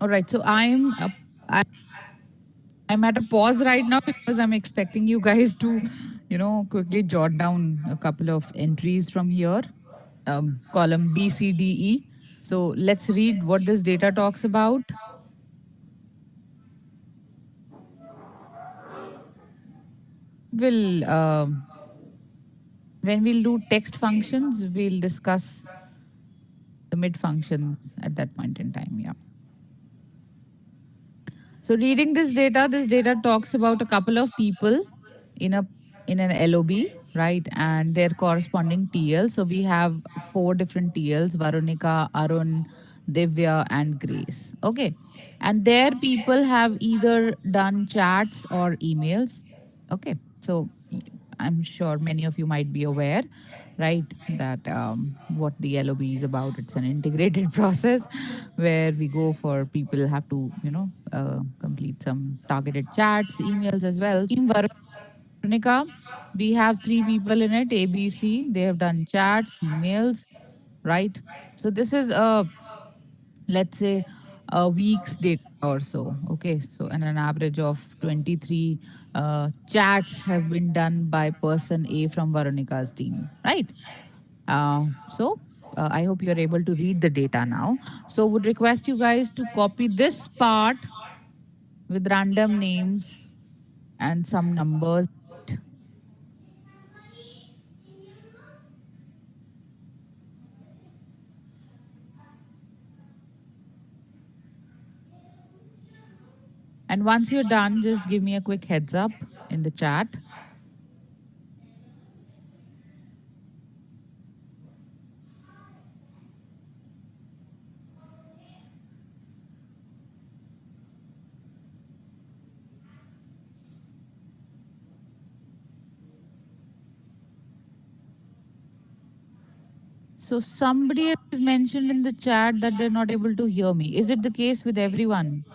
All right. So I'm at a pause right now because I'm expecting you guys to, quickly jot down a couple of entries from here, column B, C, D, E. So let's read what this data talks about. We'll When we'll do text functions, we'll discuss the mid function at that point in time. Yeah. So reading this data talks about a couple of people in a in an LOB, right? And their corresponding TL. So we have four different TLs: Varunika, Arun, Divya, and Grace. Okay. And their people have either done chats or emails. Okay. So I'm sure many of you might be aware, right, that what the LOB is about. It's an integrated process where we go for people have to, complete some targeted chats, emails as well. Team Veronica, we have three people in it, ABC. They have done chats, emails, right? So this is let's say a week's data or so. Okay, so and an average of 23 chats have been done by person A from Veronica's team, right? I hope you're able to read the data now. So would request you guys to copy this part with random names and some numbers. And once you're done, just give me a quick heads up in the chat. So somebody has mentioned in the chat that they're not able to hear me. Is it the case with everyone?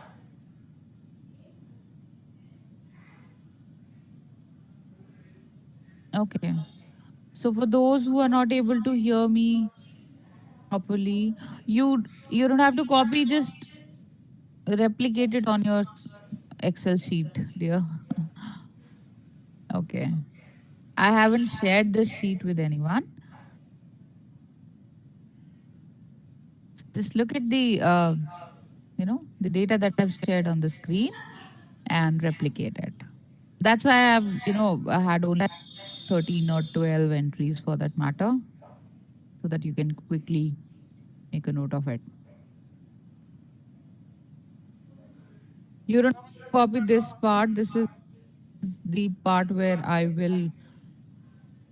Okay. So for those who are not able to hear me properly, you don't have to copy, just replicate it on your Excel sheet, dear. Okay. I haven't shared this sheet with anyone. Just look at the data that I've shared on the screen and replicate it. That's why I had only 13 or 12 entries for that matter, so that you can quickly make a note of it. You don't copy this part. This is the part where I will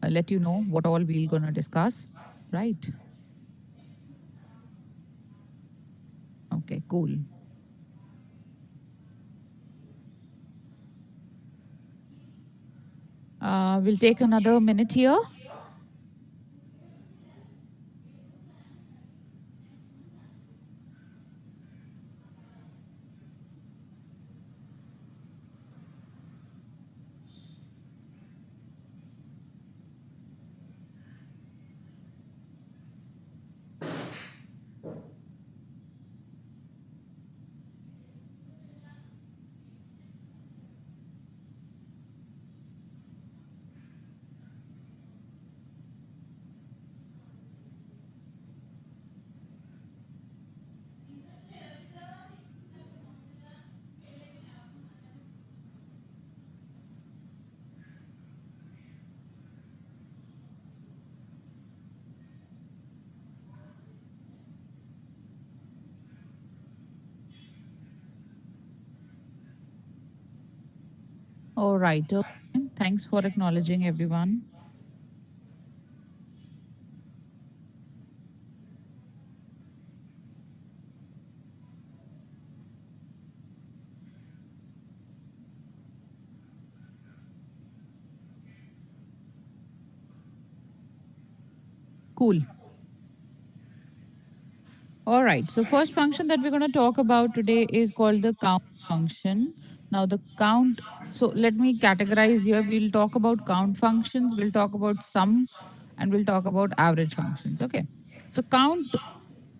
let you know what all we're gonna discuss. Right? Okay, cool. We'll take another minute here. All right. Okay. Thanks for acknowledging everyone. Cool. All right. So first function that we're going to talk about today is called the count function. Now the count. So let me categorize here. We'll talk about count functions. We'll talk about sum, and we'll talk about average functions. Okay. So count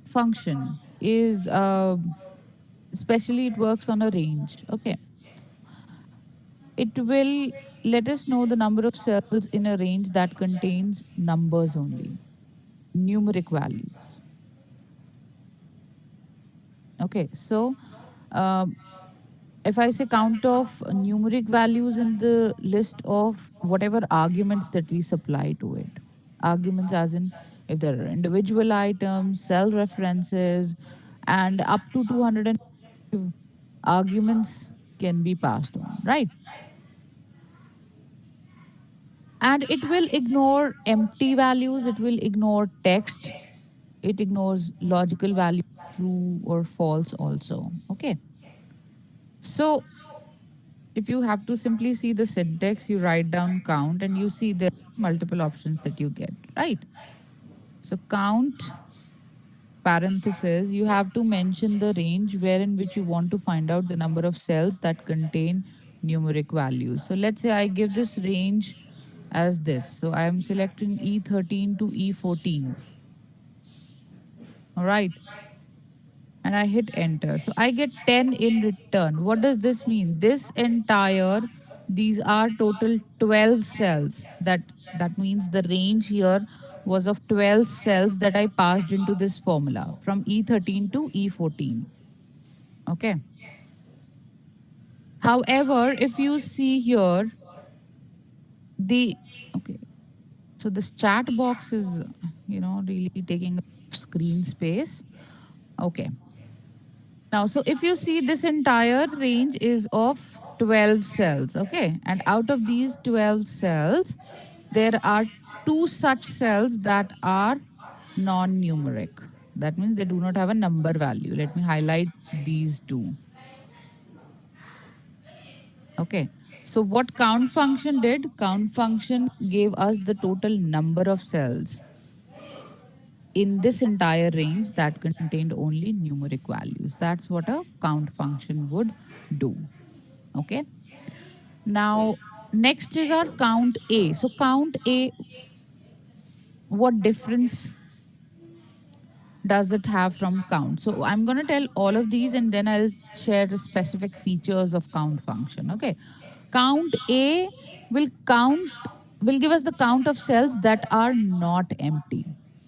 function is especially it works on a range. Okay. It will let us know the number of cells in a range that contains numbers only, numeric values. Okay. So, um, if I say count of numeric values in the list of whatever arguments that we supply to it, arguments as in if there are individual items, cell references, and up to 200 arguments can be passed on, right? And it will ignore empty values, it will ignore text, it ignores logical values, true or false also. Okay. So if you have to simply see the syntax, you write down count and you see there are multiple options that you get, right? So count parenthesis, you have to mention the range wherein which you want to find out the number of cells that contain numeric values. So let's say I give this range as this. So I am selecting E13 to E14. All right. And I hit enter. So I get 10 in return. What does this mean? This entire, these are total 12 cells. That means the range here was of 12 cells that I passed into this formula from E13 to E14. Okay. However, if you see here, the okay, so this chat box is, really taking up screen space. Okay. Now, so if you see this entire range is of 12 cells, okay? And out of these 12 cells, there are two such cells that are non-numeric. That means they do not have a number value. Let me highlight these two. Okay. So what count function did? Count function gave us the total number of cells in this entire range that contained only numeric values. That's what a count function would do. Okay. Now, next is our count A. So, count A, what difference does it have from count? So, I'm going to tell all of these and then I'll share the specific features of count function. Okay. Count A will count, will give us the count of cells that are not empty.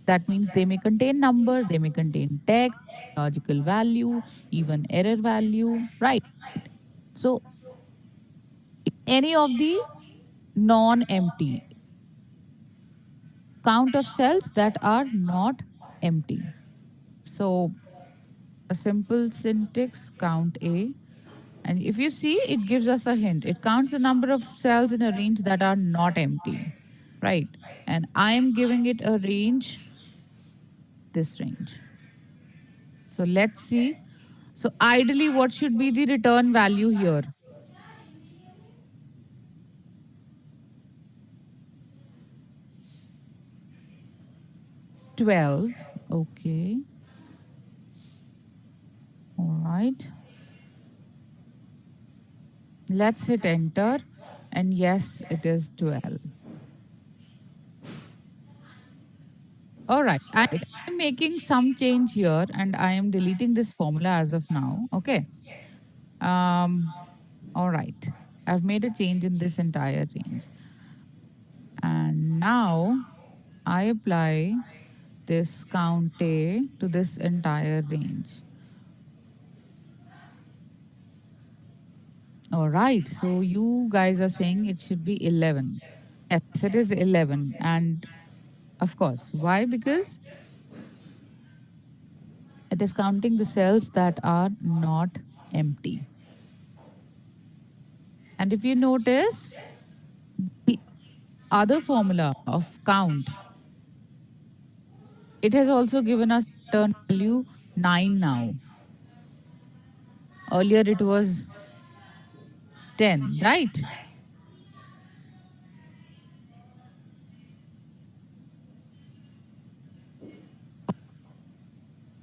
That means they may contain number, they may contain text, logical value, even error value, right? So, any of the non empty count of cells that are not empty. So a simple syntax count A. And if you see, it gives us a hint. It counts the number of cells in a range that are not empty, right? And I am giving it a range, this range. So let's see. So ideally, what should be the return value here? 12. Okay. All right. Let's hit enter. And yes, it is 12. All right. I'm making some change here and I am deleting this formula as of now. Okay. Um, all right. I've made a change in this entire range. And now I apply this count A to this entire range. All right. So you guys are saying it should be 11. Yes, it is 11. And of course, why? Because it is counting the cells that are not empty. And if you notice, the other formula of count, it has also given us return value 9 now. Earlier it was 10, right?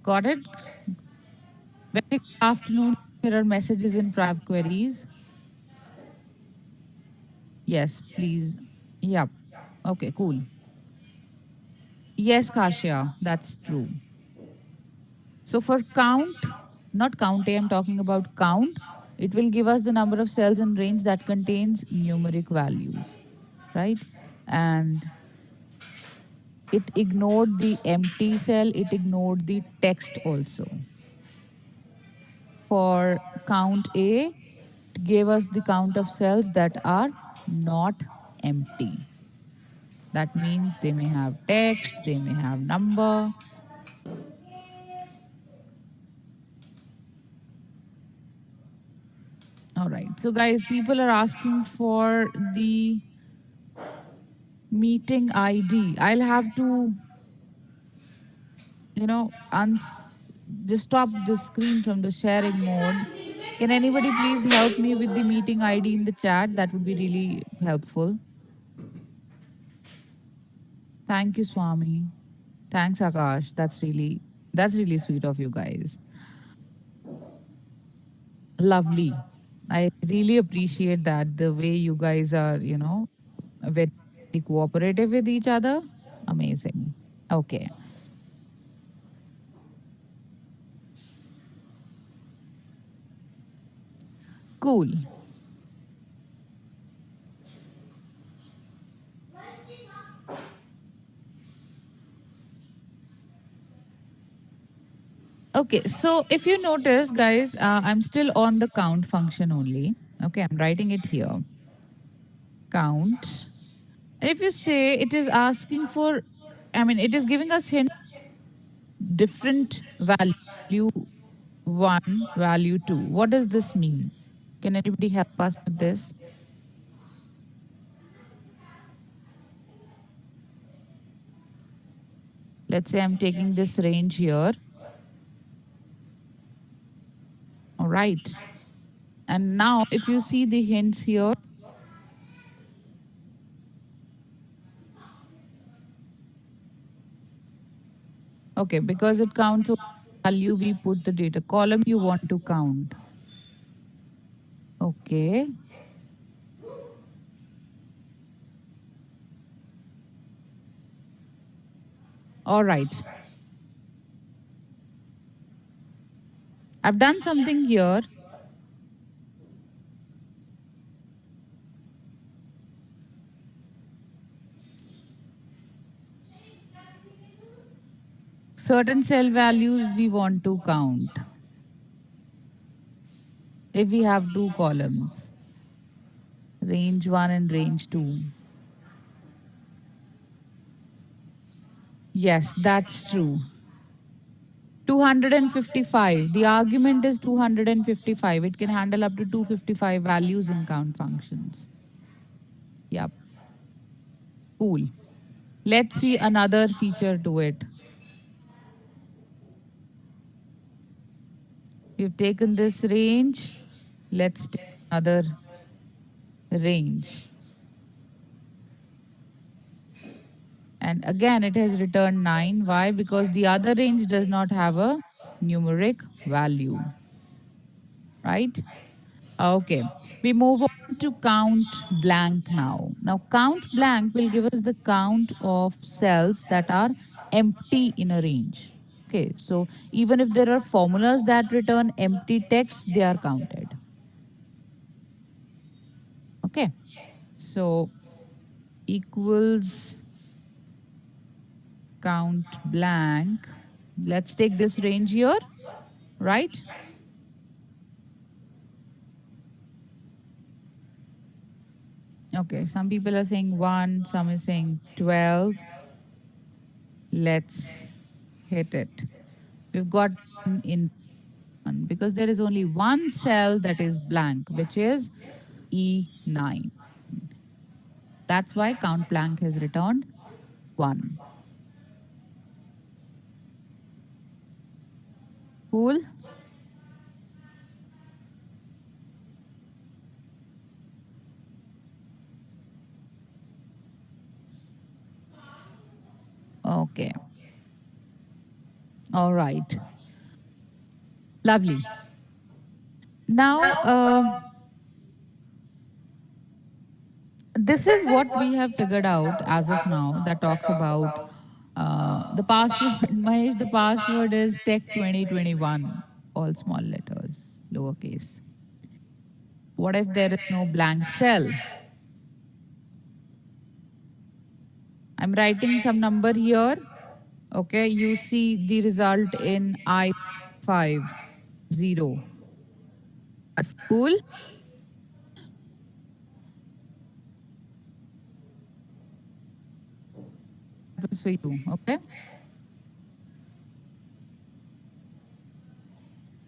Got it? Very good afternoon. Here are messages in private queries. Yes, please. Yep. Okay, cool. Yes, Kashya, that's true. So for count, not count A, I'm talking about count. It will give us the number of cells in range that contains numeric values, right? And it ignored the empty cell, it ignored the text also. For count A, it gave us the count of cells that are not empty. That means they may have text, they may have number. All right. So, guys, people are asking for the meeting ID. I'll have to, just stop the screen from the sharing mode. Can anybody please help me with the meeting ID in the chat? That would be really helpful. Thank you, Swami. Thanks, Akash. That's really sweet of you guys. Lovely. I really appreciate that the way you guys are, very cooperative with each other. Amazing. Okay. Cool. Okay. So if you notice, guys, I'm still on the count function only. Okay. I'm writing it here. Count. And if you say it is asking for, I mean, it is giving us hint different value one, value two. What does this mean? Can anybody help us with this? Let's say I'm taking this range here. All right. And now if you see the hints here, okay, because it counts value, we put the data column you want to count. Okay. All right. I've done something here. Certain cell values we want to count if we have two columns, range one and range two. Yes, that's true. 255. The argument is 255. It can handle up to 255 values in count functions. Yep. Cool. Let's see another feature to it. We've taken this range. Let's take another range. And again, it has returned 9. Why? Because the other range does not have a numeric value, right? Okay. We move on to count blank now. Now, count blank will give us the count of cells that are empty in a range. Okay. So, even if there are formulas that return empty text, they are counted. Okay. So, equals count blank. Let's take this range here, right? Okay, some people are saying 1, some is saying 12. Let's hit it. We've got in 1 because there is only one cell that is blank, which is E9. That's why count blank has returned 1. Cool? Okay. All right. Lovely. Now, this is what we have figured out as of now that talks about the password. Mahesh, the password is Tech 2021. all small letters, lowercase. What if there is no blank cell? I'm writing some number here. Okay, you see the result in I50. Cool. That was for you. Okay.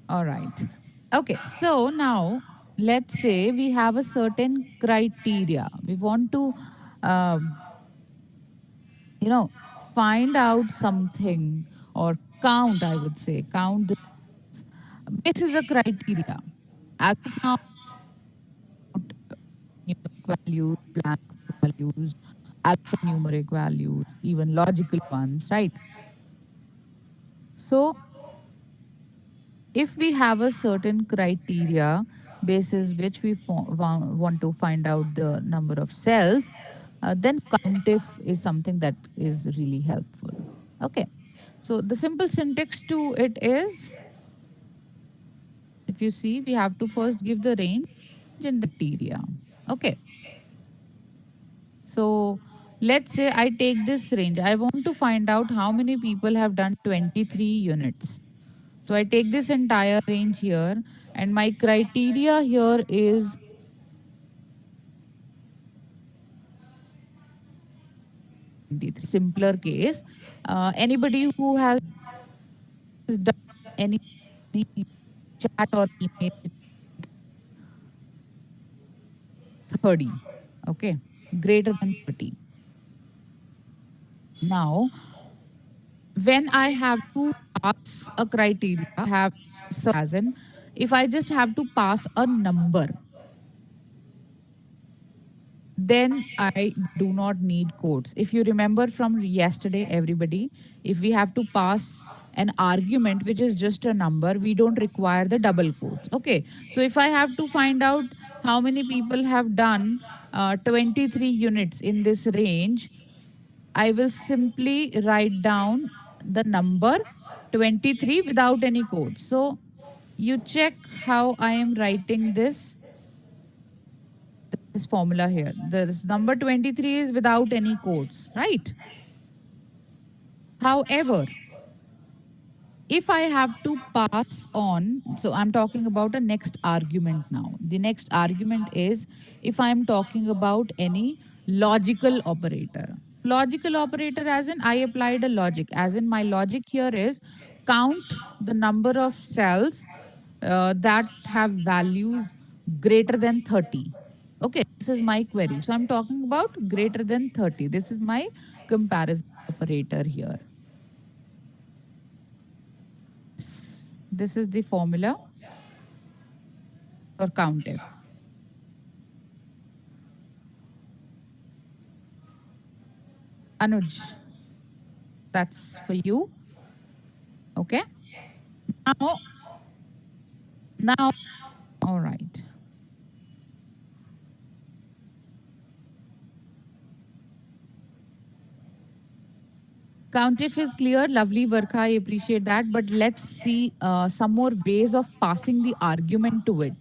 All right. Okay. So now let's say we have a certain criteria. We want to, um, find out something or count, I would say, count the. This is a criteria. As of now, numeric values, blank values, alphanumeric values, even logical ones, right? So if we have a certain criteria basis which we want to find out the number of cells, then COUNTIF is something that is really helpful. Okay. So the simple syntax to it is, if you see, we have to first give the range and the criteria. Okay. So let's say I take this range. I want to find out how many people have done 23 units. So I take this entire range here, and my criteria here is 23. Simpler case. Anybody who has done any chat or email 30. Okay. Greater than 30. Now, when I have to pass a criteria, have as in if I just have to pass a number, then I do not need quotes. If you remember from yesterday, everybody, if we have to pass an argument which is just a number, we don't require the double quotes. Okay. So if I have to find out how many people have done 23 units in this range, I will simply write down the number 23 without any quotes. So you check how I am writing this formula here. This number 23 is without any quotes, right? However, if I have to pass on, so I'm talking about a next argument now. The next argument is if I'm talking about any logical operator. Logical operator, as in I applied a logic, as in my logic here is count the number of cells that have values greater than 30. Okay, this is my query. So I'm talking about greater than 30. This is my comparison operator here. This is the formula for COUNTIF. Anuj, that's for you. Okay. Now, now, all right. COUNTIF is clear. Lovely, Barkha. I appreciate that. But let's see some more ways of passing the argument to it.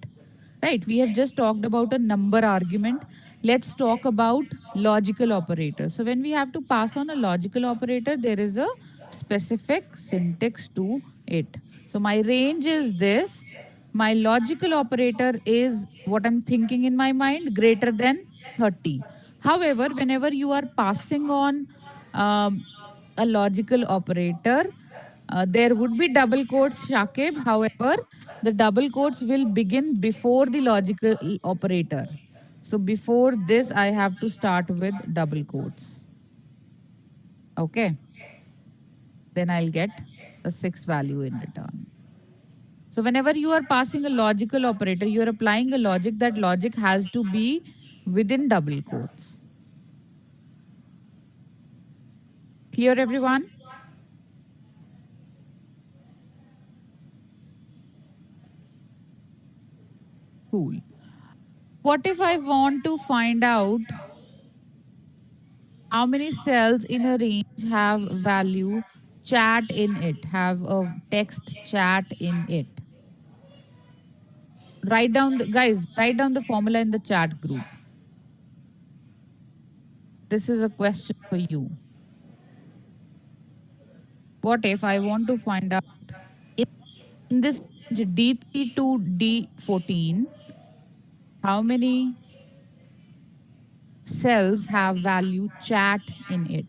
Right. We have just talked about a number argument. Let's talk about logical operator. So when we have to pass on a logical operator, there is a specific syntax to it. So my range is this. My logical operator is what I'm thinking in my mind greater than 30. However, whenever you are passing on um, a logical operator, there would be double quotes, Shakib. However, the double quotes will begin before the logical operator. So before this, I have to start with double quotes. Okay. Then I'll get a 6 value in return. So whenever you are passing a logical operator, you are applying a logic. That logic has to be within double quotes. Clear, everyone? Cool. What if I want to find out how many cells in a range have value chat in it, have a text chat in it? Write down the guys, write down the formula in the chat group. This is a question for you. What if I want to find out in this D3 to D14, how many cells have value chat in it?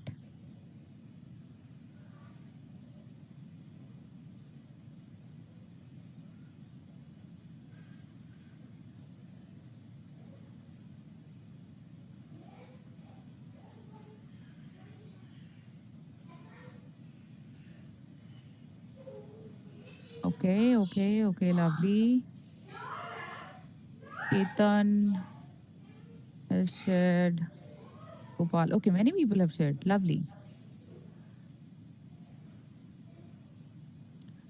Okay, okay, okay, lovely. Ketan has shared. Gopal. Okay, many people have shared. Lovely.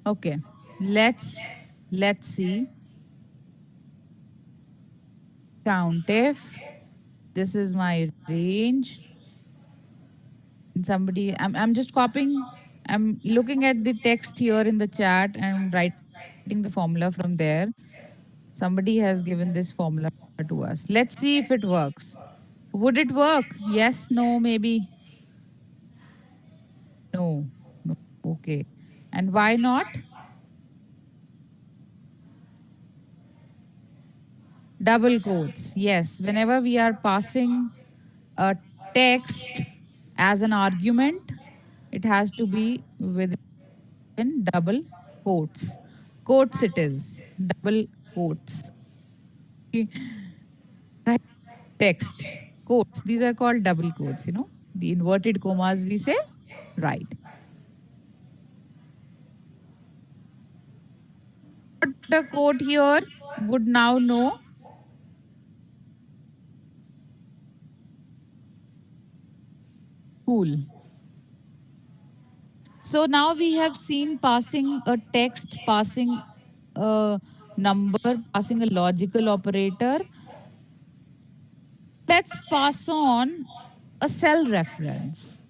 Okay. Let's see. Count if this is my range. Somebody I'm just copying. I'm looking at the text here in the chat and writing the formula from there. Somebody has given this formula to us. Let's see if it works. Would it work? Yes, no, maybe. No. No. Okay. And why not? Double quotes. Yes. Whenever we are passing a text as an argument, it has to be within double quotes. Quotes it is. Double quotes. Right. Text. Quotes. These are called double quotes, you know. The inverted commas we say. Right. The quote here would now know. Cool. So now we have seen passing a text, passing a number, passing a logical operator. Let's pass on a cell reference.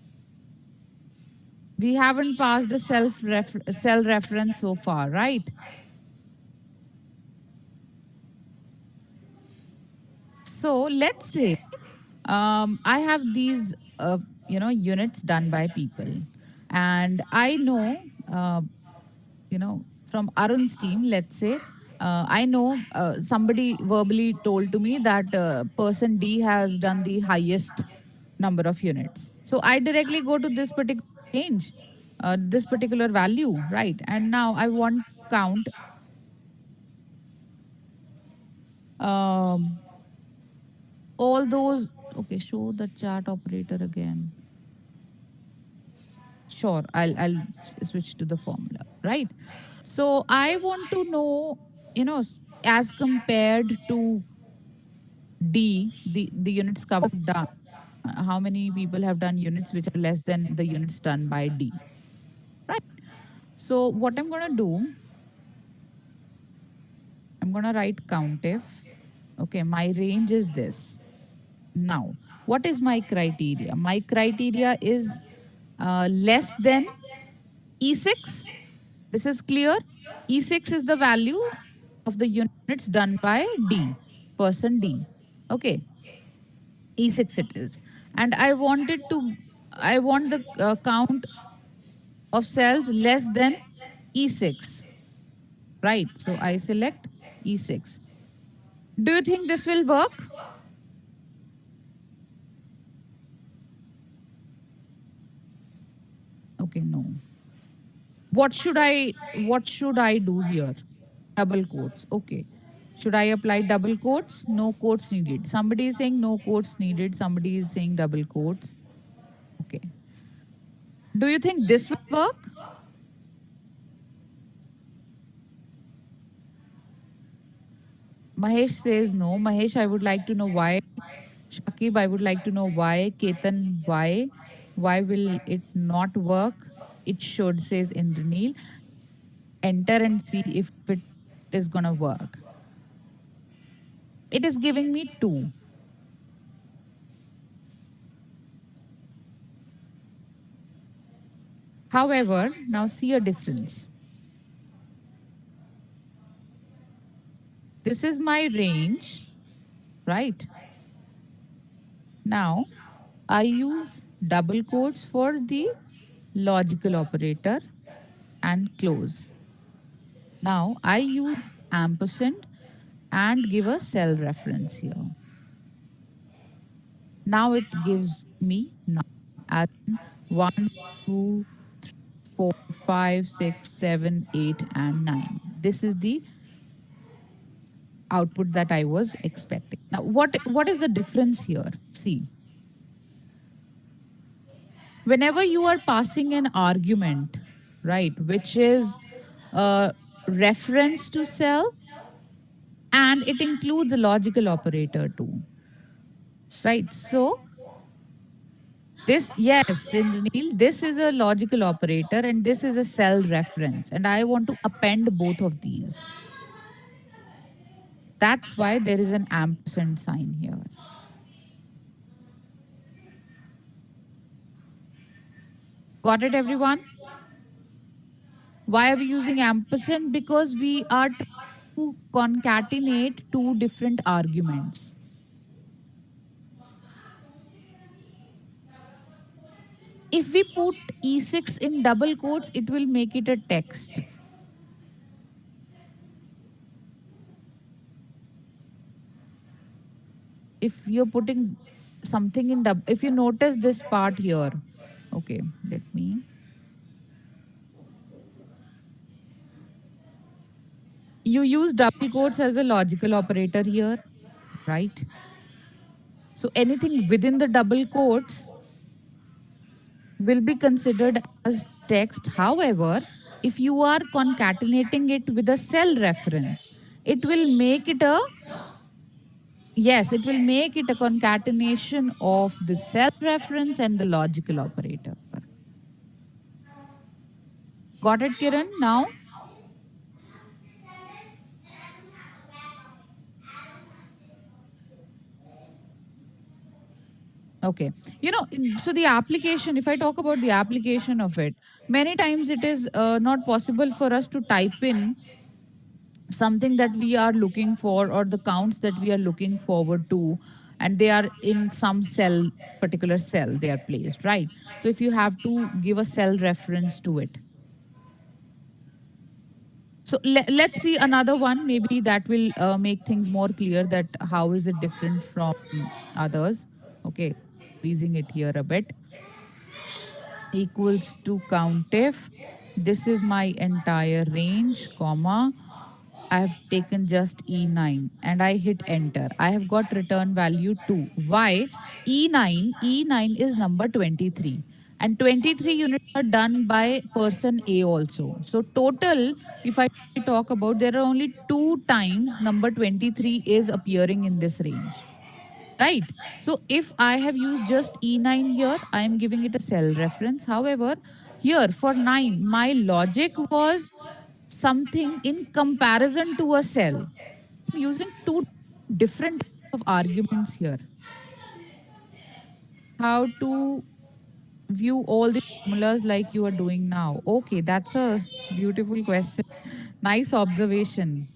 We haven't passed a cell reference so far, right? So let's say I have these, units done by people, and I know, from Arun's team, let's say, I know somebody verbally told to me that person D has done the highest number of units. So I directly go to this particular range, this particular value, right? And now I want to count um, all those. Okay, show the chart operator again. Sure, I'll switch to the formula, right? So I want to know, as compared to D, the units covered done. How many people have done units which are less than the units done by D, right? So what I'm gonna do, I'm gonna write COUNTIF. Okay, my range is this. Now, what is my criteria? My criteria is less than E6. This is clear. E6 is the value of the units done by D, person D. Okay, E6 it is. And I want the count of cells less than E6, right? So I select E6. Do you think this will work? Okay, no. What should I do here? Double quotes. Okay. Should I apply double quotes? No quotes needed. Somebody is saying no quotes needed. Somebody is saying double quotes. Okay. Do you think this will work? Mahesh says no. Mahesh, I would like to know why. Shakib, I would like to know why. Ketan, why? Why will it not work? It should, says Indranil. Enter and see if it is gonna work. It is giving me two. However, now see a difference. This is my range, right? Now, I use double quotes for the logical operator and close. Now, I use ampersand and give a cell reference here. Now it gives me 9 as in 1, 2, 4, 5, 6, 7, 8, and 9. This is the output that I was expecting. Now, what is the difference here? See, whenever you are passing an argument, right, which is a reference to cell and it includes a logical operator too, right? So this, yes, Indranil, this is a logical operator and this is a cell reference, and I want to append both of these. That's why there is an ampersand sign here. Got it, everyone? Why are we using ampersand? Because we are trying to concatenate two different arguments. If we put E6 in double quotes, it will make it a text. If you're putting something in double, if you notice this part here, okay, let me. You use double quotes as a logical operator here, right? So anything within the double quotes will be considered as text. However, if you are concatenating it with a cell reference, it will make it a, yes, it will make it a concatenation of the cell reference and the logical operator. Got it, Kiran? Now, okay. So the application, if I talk about the application of it, many times it is not possible for us to type in something that we are looking for or the counts that we are looking forward to, and they are in some cell, particular cell they are placed, right? So if you have to give a cell reference to it. So let's see another one. Maybe that will make things more clear that how is it different from others. Okay, squeezing it here a bit. Equals to COUNTIF. This is my entire range, comma. I have taken just E9 and I hit enter. I have got return value 2. Why? E9, E9 is number 23. And 23 units are done by person A also. So total, if I talk about, there are only 2 times number 23 is appearing in this range. Right. So if I have used just E9 here, I am giving it a cell reference. However, here for 9, my logic was something in comparison to a cell. I'm using two different types of arguments here. How to view all the formulas like you are doing now? Okay, that's a beautiful question. Nice observation.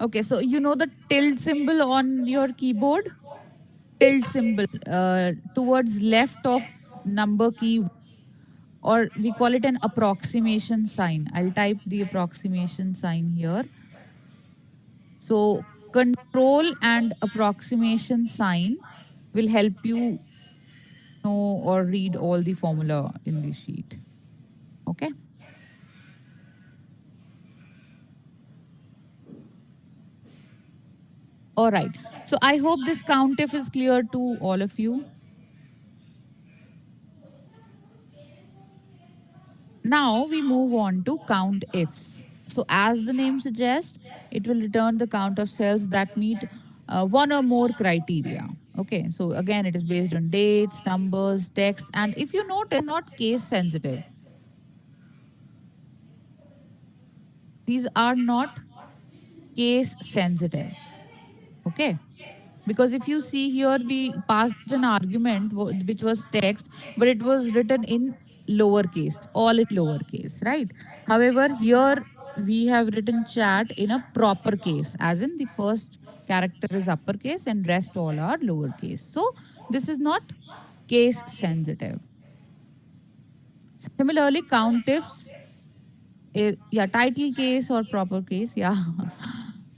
Okay, so you know the tilde symbol on your keyboard? Tilde symbol towards left of number key, or we call it an approximation sign. I'll type the approximation sign here. So control and approximation sign will help you know or read all the formula in the sheet. Okay. All right. So I hope this COUNTIF is clear to all of you. Now we move on to count ifs. So as the name suggests, it will return the count of cells that meet one or more criteria. Okay, so again, it is based on dates, numbers, text, and if you note, they're not case sensitive. These are not case sensitive. Okay. Because if you see here, we passed an argument which was text, but it was written in lowercase, all in lowercase, right? However, here we have written chat in a proper case, as in the first character is uppercase and rest all are lowercase. So this is not case sensitive. Similarly, countifs, yeah, title case or proper case. Yeah.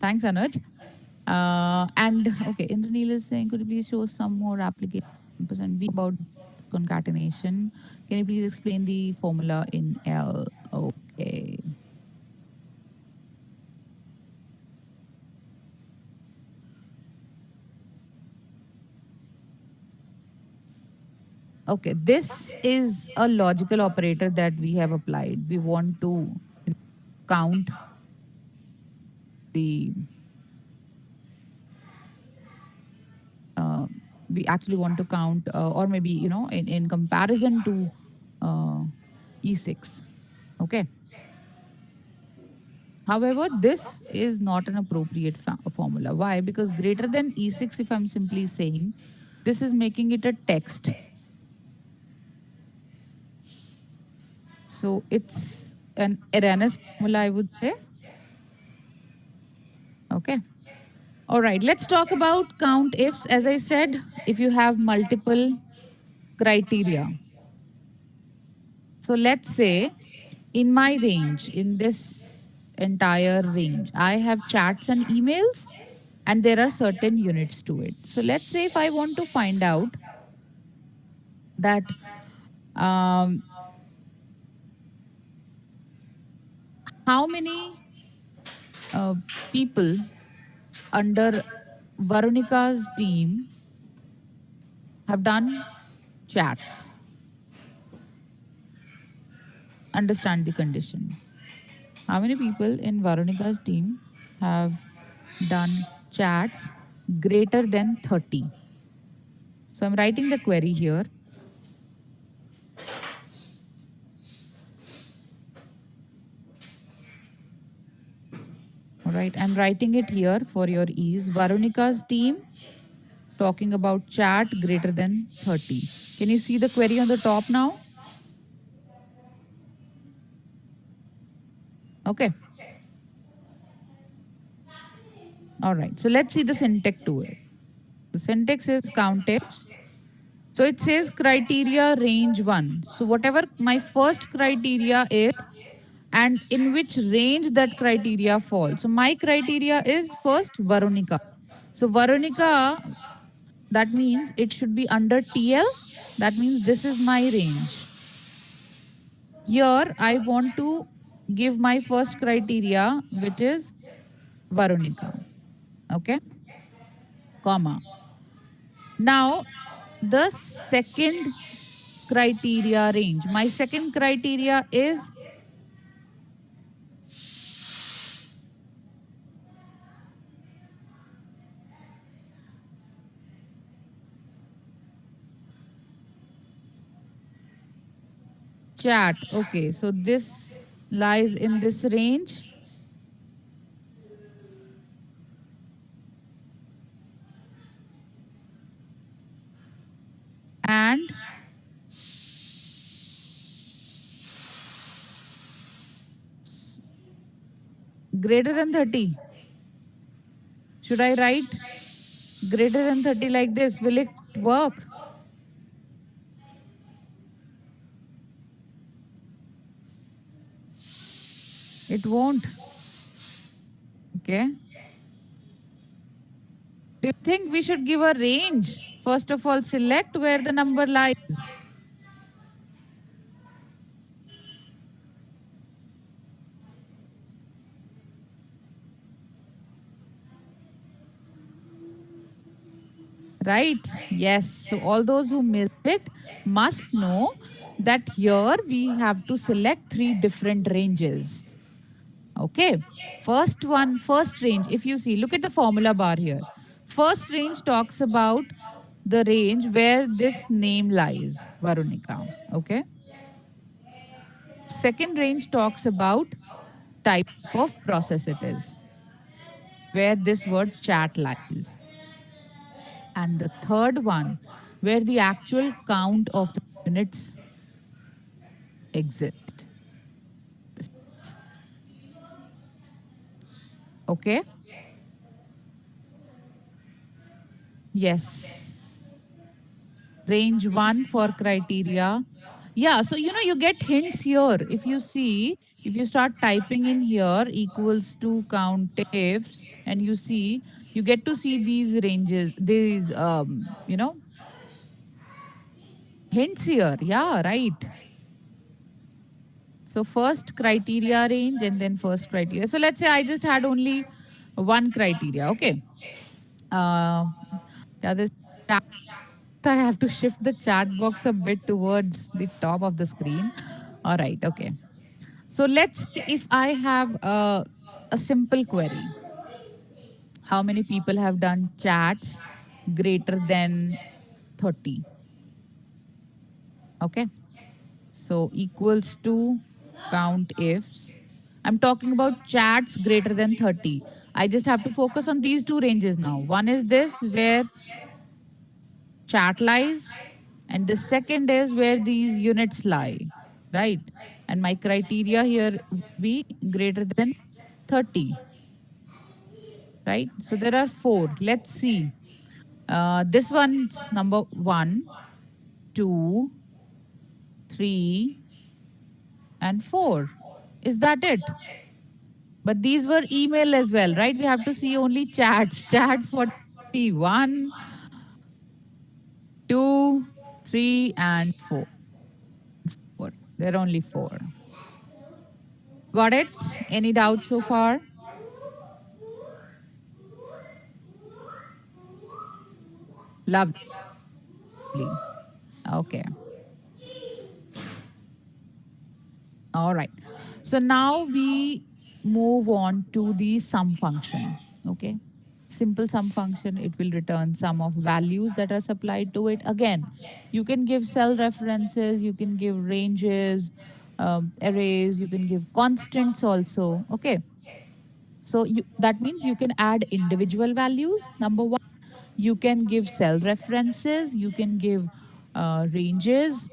Thanks, Anuj. And okay, Indraneel is saying, could you please show some more applications and V about concatenation? Can you please explain the formula in L? Okay. Okay. This is a logical operator that we have applied. We want to count the, uh, we actually want to count, or maybe, in comparison to uh, E6. Okay. However, this is not an appropriate formula. Why? Because greater than E6, if I'm simply saying, this is making it a text. So it's an Arrhenius formula, I would say. Okay. All right. Let's talk about count ifs. As I said, if you have multiple criteria. So let's say in my range, in this entire range, I have chats and emails, and there are certain units to it. So let's say if I want to find out that um, how many uh, people under Varunika's team have done chats, understand the condition. How many people in Varunika's team have done chats greater than 30? So I'm writing the query here. All right, I'm writing it here for your ease. Varunika's team talking about chat greater than 30. Can you see the query on the top now? Okay. All right. So let's see the syntax to it. The syntax is countifs. So it says criteria range one. So whatever my first criteria is, and in which range that criteria falls. So my criteria is first Varunika. So Varunika, that means it should be under TL. That means this is my range. Here I want to give my first criteria, which is Varunika. Okay, comma. Now the second criteria range. My second criteria is chat. Okay, so this lies in this range. And greater than 30. Should I write greater than 30 like this? Will it work? It won't. Okay. Do you think we should give a range? First of all, select where the number lies. Right? Yes. So all those who missed it must know that here we have to select three different ranges. Okay. First one, first range, if you see, look at the formula bar here. First range talks about the range where this name lies, Varunika. Okay. Second range talks about type of process it is, where this word chat lies. And the third one, where the actual count of the units exist. Okay? Yes. Range one for criteria. Yeah, so you get hints here. If you see, if you start typing in here equals to count ifs, and you see, you get to see these ranges, these hints here. Yeah, right. So first criteria range and then first criteria. So let's say I just had only one criteria. Okay. Uh, yeah, this chat, I have to shift the chat box a bit towards the top of the screen. All right. Okay. So let's see if I have a simple query. How many people have done chats greater than 30? Okay. So equals to count ifs. I'm talking about chats greater than 30. I just have to focus on these two ranges now. One is this where chat lies, and the second is where these units lie, right? And my criteria here would be greater than 30, right? So there are four. Let's see. This one's number one, two, three, and four. Is that it? But these were email as well, right? We have to see only chats. Chats for one, two, three, and four. Four. There are only four. Got it? Any doubts so far? Lovely. Okay. All right. So now we move on to the sum function. Okay. Simple sum function, it will return sum of values that are supplied to it. Again, you can give cell references, you can give ranges, arrays, you can give constants also. Okay. So that means you can add individual values. Number one, you can give cell references, you can give ranges,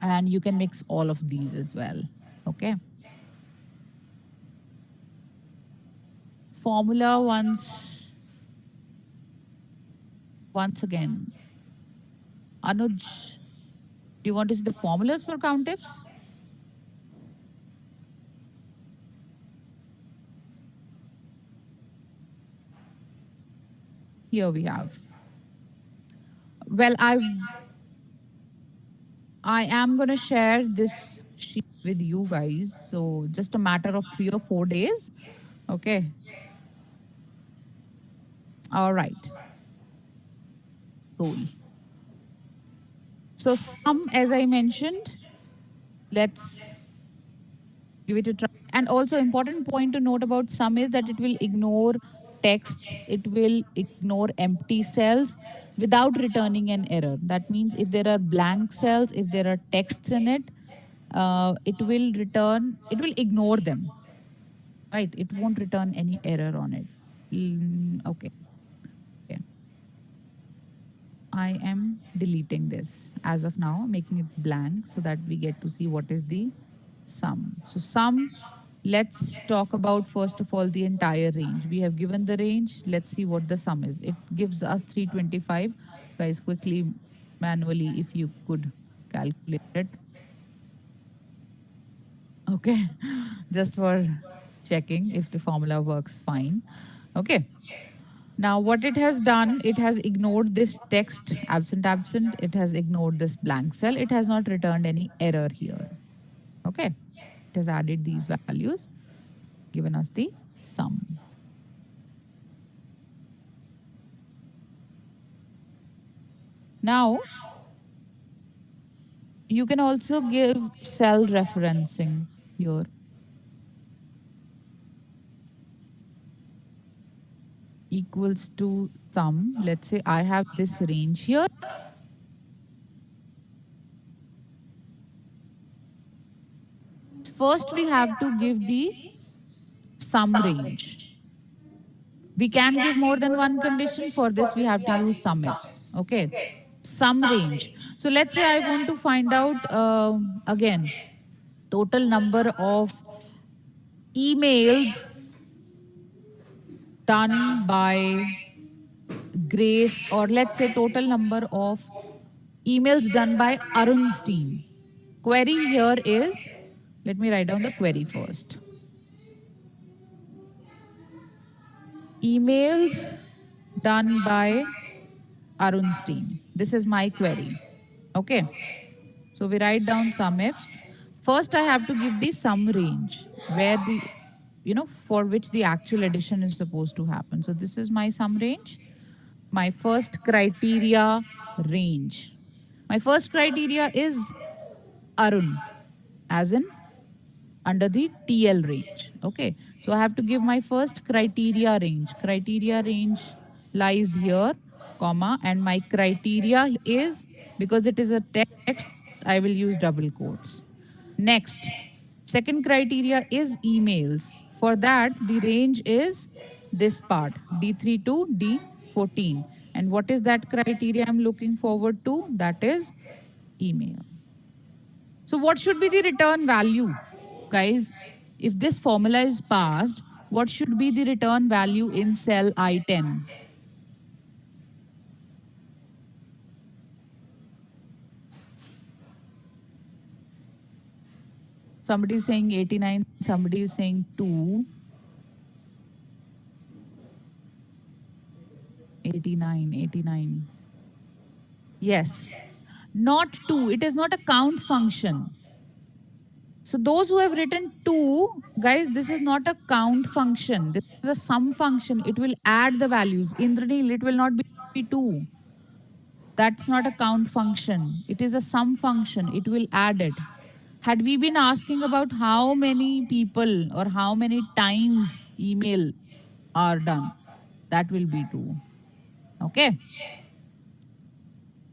and you can mix all of these as well. Okay. Formula once again. Anuj, do you want to see the formulas for countifs? Here we have. Well, I am going to share this sheet with you guys. So just a matter of 3 or 4 days. Okay. All right. Cool. So sum, as I mentioned, let's give it a try. And also important point to note about sum is that it will ignore texts, it will ignore empty cells without returning an error. That means if there are blank cells, if there are texts in it, it will ignore them, right? It won't return any error on it. Okay. Okay. I am deleting this as of now, making it blank so that we get to see what is the sum. So sum, let's talk about first of all the entire range. We have given the range. Let's see what the sum is. It gives us 325. Guys, quickly, manually, if you could calculate it. Okay. Just for checking if the formula works fine. Okay. Now, what it has done, it has ignored this text absent absent. It has ignored this blank cell. It has not returned any error here. Okay. It has added these values, given us the sum. Now, you can also give cell referencing here equals to sum. Let's say I have this range here. First, we have to give the sum range. We can give more than one condition. For this, we have to use sum ifs. Okay. Sum range. So let's say I want to find out again total number of emails done by Grace, or let's say total number of emails done by Arun's team. Query here is, let me write down the query first. Emails done by Arun's team. This is my query. Okay. So we write down sum ifs. First, I have to give the sum range where the, for which the actual addition is supposed to happen. So this is my sum range. My first criteria range. My first criteria is Arun, as in under the TL range. Okay. So I have to give my first criteria range. Criteria range lies here, comma, and my criteria is, because it is a text, I will use double quotes. Next, second criteria is emails. For that, the range is this part, D3 to D14. And what is that criteria I'm looking forward to? That is email. So, what should be the return value, guys? If this formula is passed, what should be the return value in cell I10? Somebody is saying 89, somebody is saying 2, 89, 89. Yes, not 2. It is not a count function. So those who have written 2, guys, this is not a count function. This is a sum function. It will add the values. Indranil, it will not be 2. That's not a count function. It is a sum function. It will add it. Had we been asking about how many people or how many times email are done, that will be 2. Okay,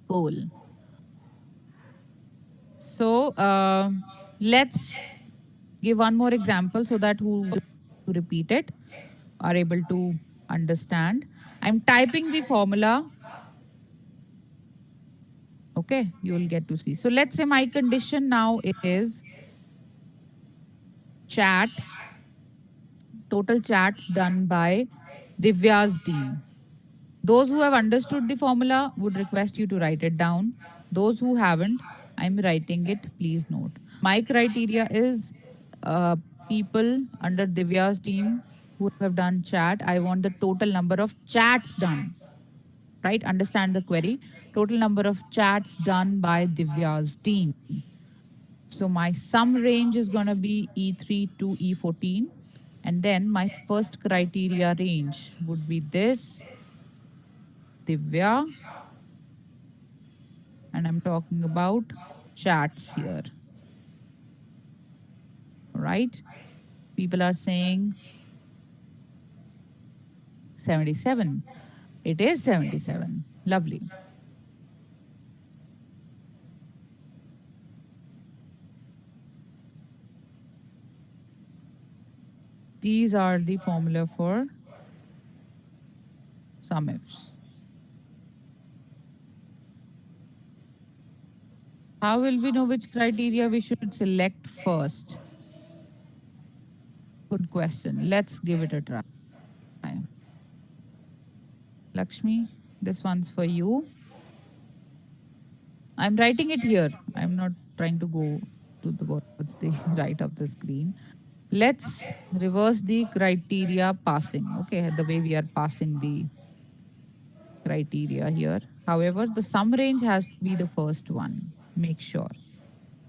cool. So let's give one more example so that who will repeat it are able to understand. I'm typing the formula. Okay, you will get to see. So let's say my condition now is chat, total chats done by Divya's team. Those who have understood the formula would request you to write it down. Those who haven't, I'm writing it. Please note. My criteria is people under Divya's team who have done chat. I want the total number of chats done. Right? Understand the query. Total number of chats done by Divya's team. So my sum range is going to be E3 to E14. And then my first criteria range would be this, Divya, and I'm talking about chats here, right? People are saying 77. It is 77. Lovely. These are the formula for sum ifs. How will we know which criteria we should select first? Good question. Let's give it a try. Lakshmi, this one's for you. I'm writing it here. I'm not trying to go to the what's the right of the screen. Let's reverse the criteria passing. Okay, the way we are passing the criteria here. However, the sum range has to be the first one. Make sure.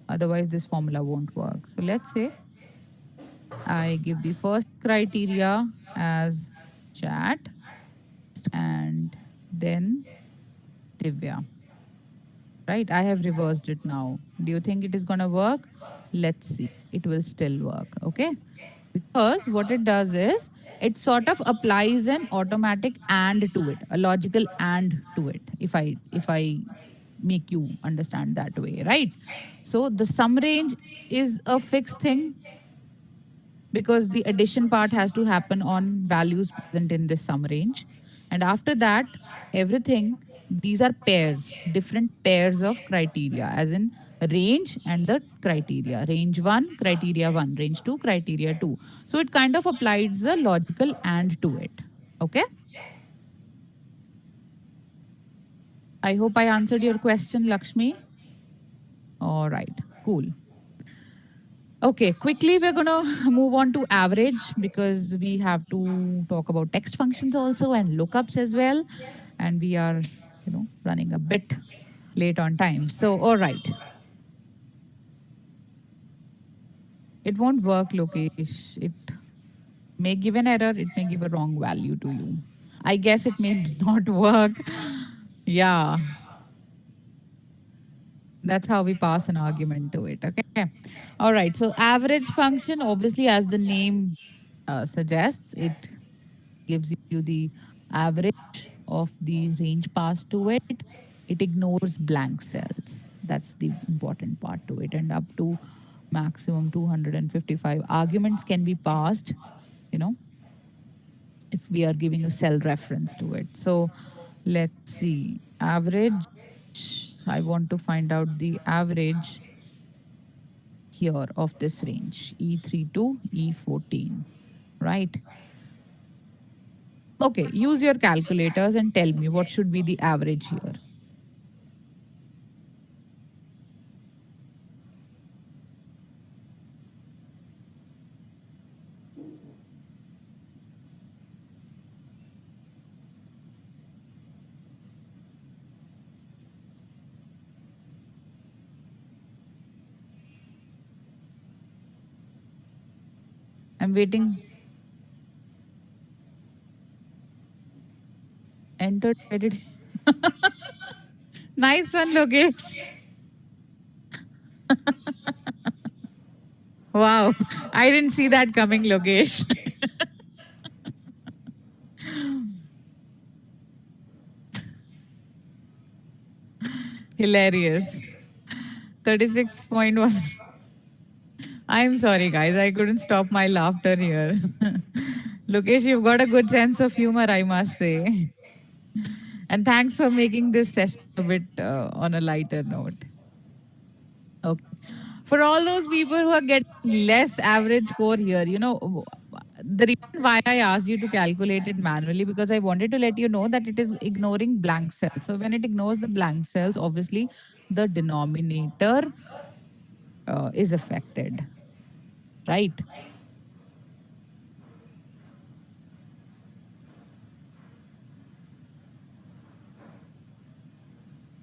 Otherwise, this formula won't work. So let's say I give the first criteria as chat and then Divya. Right? I have reversed it now. Do you think it is going to work? Let's see. It will still work. Okay. Because what it does is it sort of applies an automatic and to it, a logical and to it, if I make you understand that way, right? So the sum range is a fixed thing because the addition part has to happen on values present in this sum range. And after that, everything, these are pairs, different pairs of criteria, as in range and the criteria. Range 1, criteria 1, range 2, criteria 2. So it kind of applies the logical and to it. Okay. I hope I answered your question, Lakshmi. All right, cool. Okay, quickly we're going to move on to average because we have to talk about text functions also and lookups as well. And we are, running a bit late on time. So, all right, it won't work, Lokesh. It may give an error, it may give a wrong value to you. I guess it may not work. Yeah, that's how we pass an argument to it. Okay. All right. So, average function, obviously, as the name suggests, it gives you the average of the range passed to it. It ignores blank cells. That's the important part to it. And up to maximum 255 arguments can be passed, you know, if we are giving a cell reference to it. So let's see. Average. I want to find out the average here of this range E3 to E14, right? Okay, use your calculators and tell me what should be the average here. I'm waiting. Entered edit. Nice one, Lokesh. Wow. I didn't see that coming, Lokesh. Hilarious. 36.1. I'm sorry, guys. I couldn't stop my laughter here. Lokesh, you've got a good sense of humor, I must say. And thanks for making this session a bit on a lighter note. Okay. For all those people who are getting less average score here, the reason why I asked you to calculate it manually because I wanted to let you know that it is ignoring blank cells. So when it ignores the blank cells, obviously the denominator is affected, right?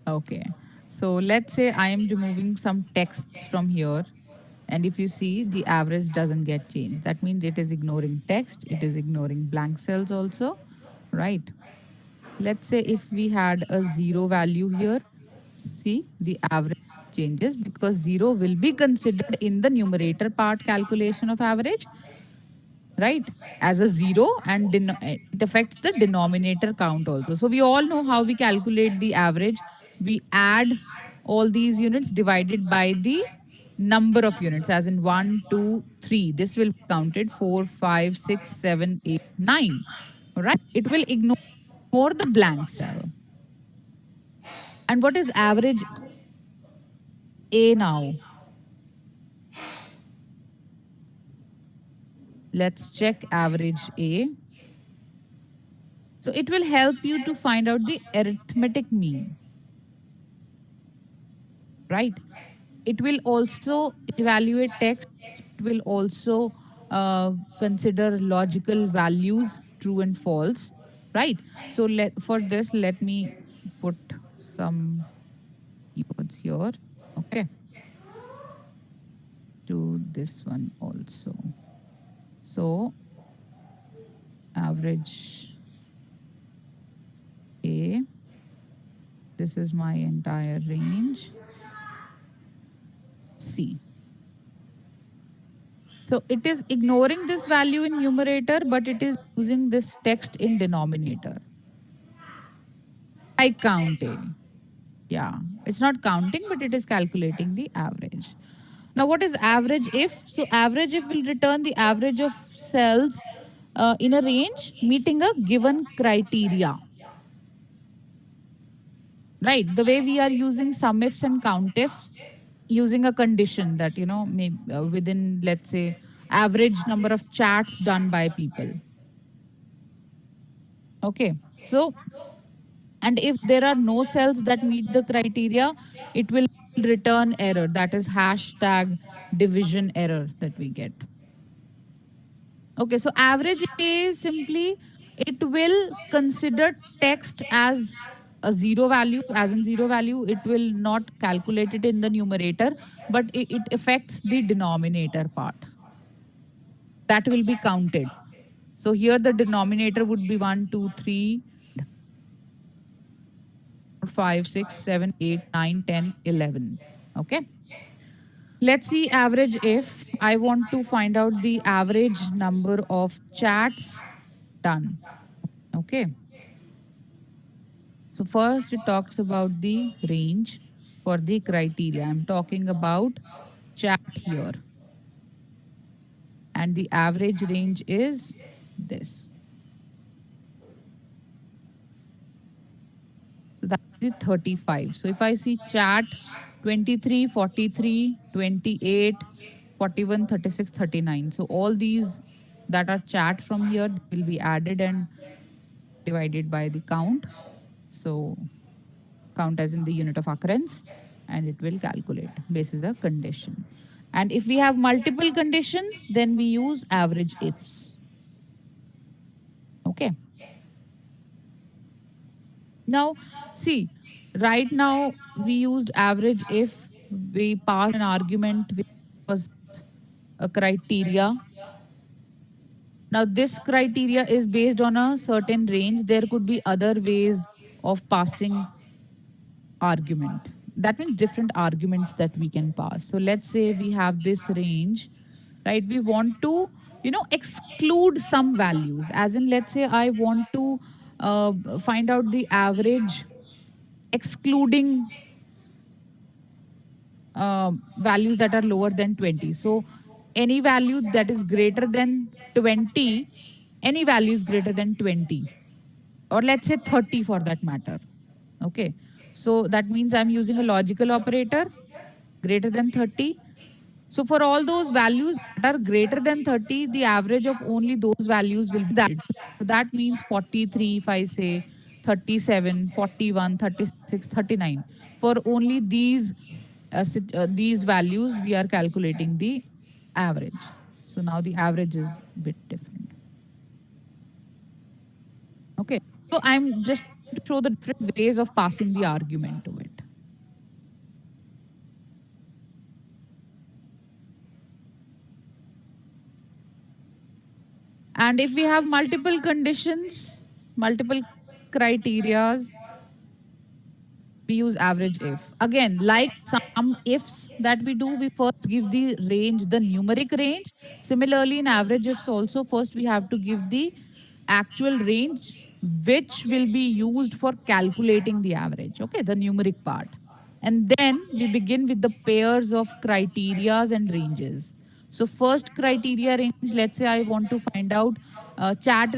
Okay. So let's say I am removing some texts from here. And if you see, the average doesn't get changed. That means it is ignoring text, it is ignoring blank cells also, right? Let's say if we had a zero value here, see the average changes because zero will be considered in the numerator part calculation of average, right? As a zero and it affects the denominator count also. So we all know how we calculate the average. We add all these units divided by the number of units, as in one, two, three. This will be counted 4, 5, 6, 7, 8, 9. All right. It will ignore the blank cell. And what is average A now? Let's check average A. So it will help you to find out the arithmetic mean, right? It will also evaluate text. It will also consider logical values, true and false, right? So for this, let me put some keywords here. Okay, to this one also. So average A. This is my entire range. C. So it is ignoring this value in numerator, but it is using this text in denominator. Like counting. Yeah. It's not counting, but it is calculating the average. Now, what is average if? So, average if will return the average of cells in a range meeting a given criteria, right? The way we are using sum ifs and count ifs, using a condition that, maybe within, let's say, average number of chats done by people. Okay. So, and if there are no cells that meet the criteria, it will return error. That is hashtag division error that we get. Okay, so average is simply it will consider text as a zero value, as in zero value. It will not calculate it in the numerator, but it affects the denominator part. That will be counted. So here the denominator would be 1, 2, 3, 5, 6, 7, 8, 9, 10, 11. Okay. Let's see average if I want to find out the average number of chats done. Okay. So first it talks about the range for the criteria. I'm talking about chat here. And the average range is this. So that's the 35. So if I see chat 23, 43, 28, 41, 36, 39. So all these that are chat from here will be added and divided by the count. So count as in the unit of occurrence, and it will calculate basis a condition. And if we have multiple conditions, then we use average ifs. Okay. Now, see, right now we used average if we passed an argument which was a criteria. Now, this criteria is based on a certain range. There could be other ways of passing argument. That means different arguments that we can pass. So let's say we have this range, right? We want to, exclude some values. As in, let's say I want to find out the average excluding values that are lower than 20. So any value that is greater than 20, any value is greater than 20, or let's say 30 for that matter. Okay. So that means I'm using a logical operator greater than 30. So for all those values that are greater than 30, the average of only those values will be that. So that means 43, if I say 37, 41, 36, 39. For only these values, we are calculating the average. So now the average is a bit different. Okay. So I'm just to show the different ways of passing the argument to it. And if we have multiple conditions, multiple criterias, we use average if. Again, like some ifs that we do, we first give the range, the numeric range. Similarly, in average ifs also, first we have to give the actual range which will be used for calculating the average, okay, the numeric part. And then we begin with the pairs of criterias and ranges. So first criteria range, let's say I want to find out chats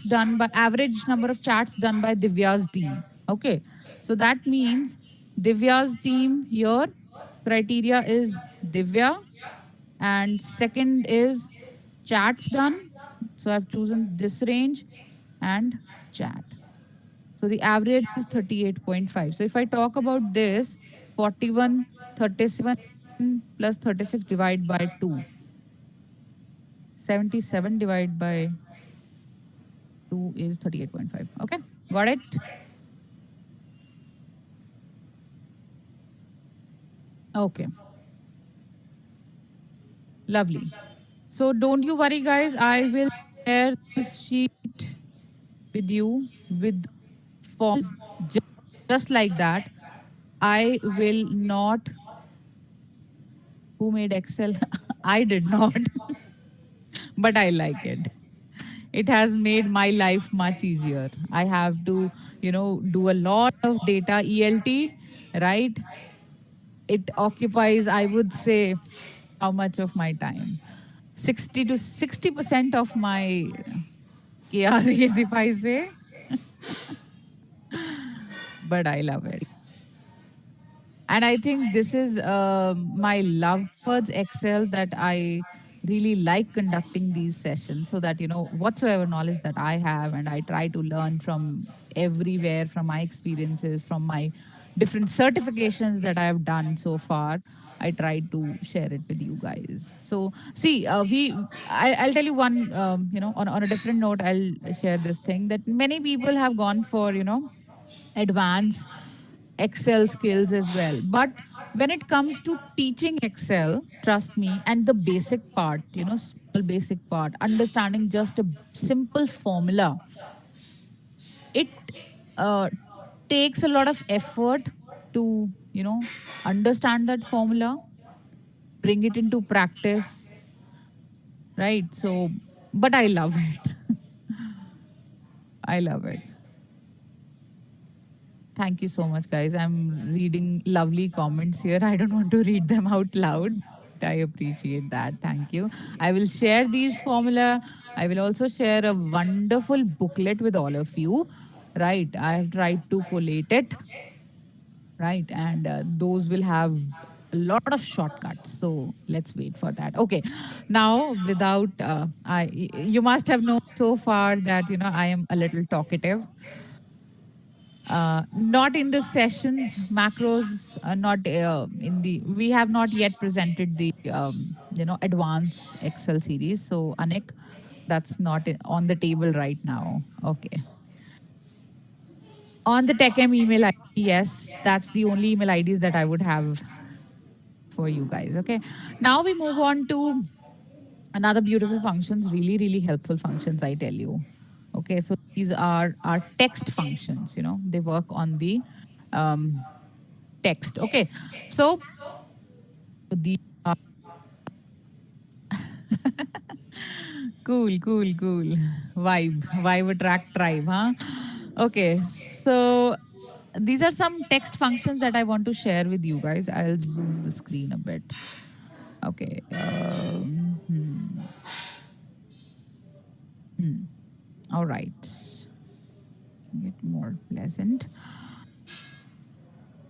done by average number of chats done by Divya's team. Okay. So that means Divya's team here, criteria is Divya, and second is chats done. So I've chosen this range and chat. So the average is 38.5. So if I talk about this, 41, 37 plus 36 divided by 2, 77 divided by 2 is 38.5. Okay, got it? Okay, lovely. So don't you worry, guys. I will share this sheet with you with forms just like that. I will not. Who made Excel? I did not, but I like it. It has made my life much easier. I have to, do a lot of data ELT, right? It occupies, I would say, how much of my time? 60 to 60% of my KRAs, if I say, but I love it. And I think this is my love towards Excel, that I really like conducting these sessions, so that, whatsoever knowledge that I have, and I try to learn from everywhere, from my experiences, from my different certifications that I have done so far. I try to share it with you guys. So, see, I'll tell you one, on a different note, I'll share this thing that many people have gone for, advanced Excel skills as well. But when it comes to teaching Excel, trust me, and the basic part, small basic part, understanding just a simple formula, it uh, takes a lot of effort to, understand that formula, bring it into practice, right? So, but I love it. I love it. Thank you so much, guys. I'm reading lovely comments here. I don't want to read them out loud. I appreciate that. Thank you. I will share these formula. I will also share a wonderful booklet with all of you. Right. I have tried to collate it. Right. And those will have a lot of shortcuts. So let's wait for that. Okay. Now, without, you must have known so far that, I am a little talkative. Not in the sessions macros, not in the, we have not yet presented the advanced Excel series. So Anik, that's not on the table right now. Okay. On the TechM email ID, yes, that's the only email IDs that I would have for you guys. Okay. Now we move on to another beautiful functions, really, really helpful functions, I tell you. Okay, so these are our text functions, they work on the um, text. Okay, so the cool vibe attract tribe, huh? Okay, so these are some text functions that I want to share with you guys. I'll zoom the screen a bit. Okay, all right, get more pleasant.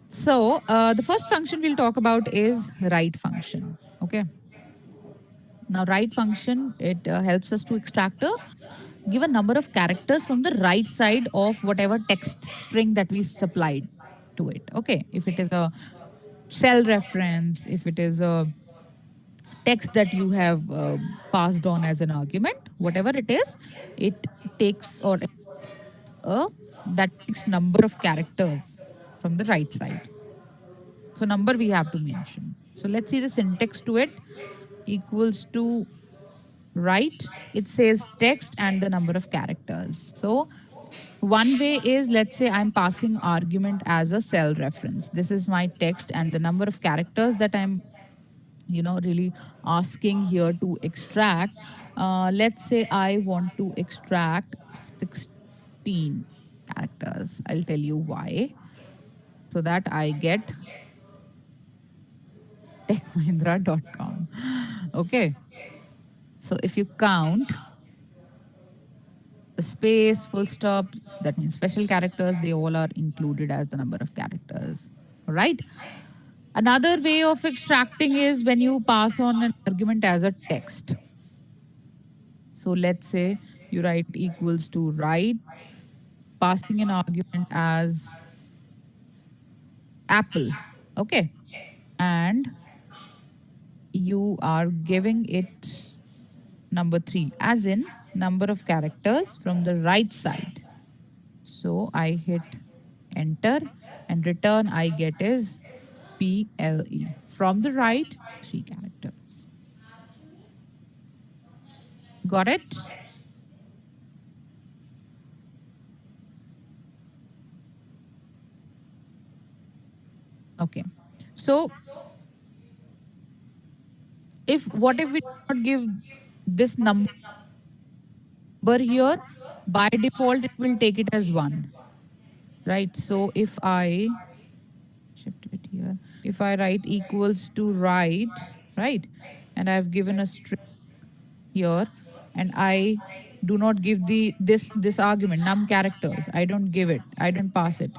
So the first function we'll talk about is write function. Okay, now write function, it helps us to extract a give a number of characters from the right side of whatever text string that we supplied to it. Okay, if it is a cell reference, if it is a text that you have passed on as an argument, whatever it is, it takes or a that takes number of characters from the right side. So number we have to mention. So let's see the syntax to it, equals to write. It says text and the number of characters. So one way is, let's say I'm passing argument as a cell reference. This is my text and the number of characters that I'm, really asking here to extract. Let's say I want to extract 16 characters. I'll tell you why. So that I get techmahindra.com. Okay. So if you count the space, full stop, that means special characters, they all are included as the number of characters. All right. Another way of extracting is when you pass on an argument as a text. So let's say you write equals to write, passing an argument as apple. Okay. And you are giving it number 3, as in number of characters from the right side. So I hit enter, and return I get is PLE. From the right, 3 characters. Got it? Okay. So if what if we do not give this number here, by default it will take it as 1. Right? So if I shift it here. If I write equals to right, right, and I've given a string here, and I do not give this argument num characters. I don't give it. I don't pass it.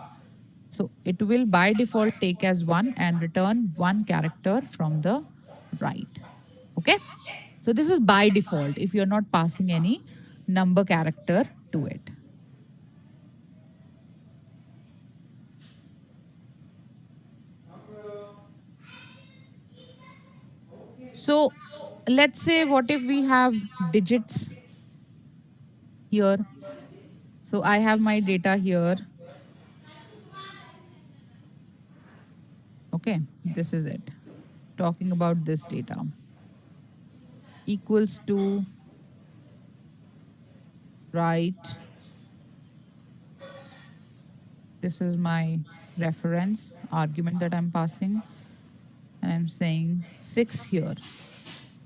So it will by default take as one and return one character from the right. Okay. So this is by default if you're not passing any number character to it. So let's say what if we have digits here. So I have my data here. Okay, this is it. Talking about this data equals to right. This is my reference argument that I'm passing, and I'm saying 6 here.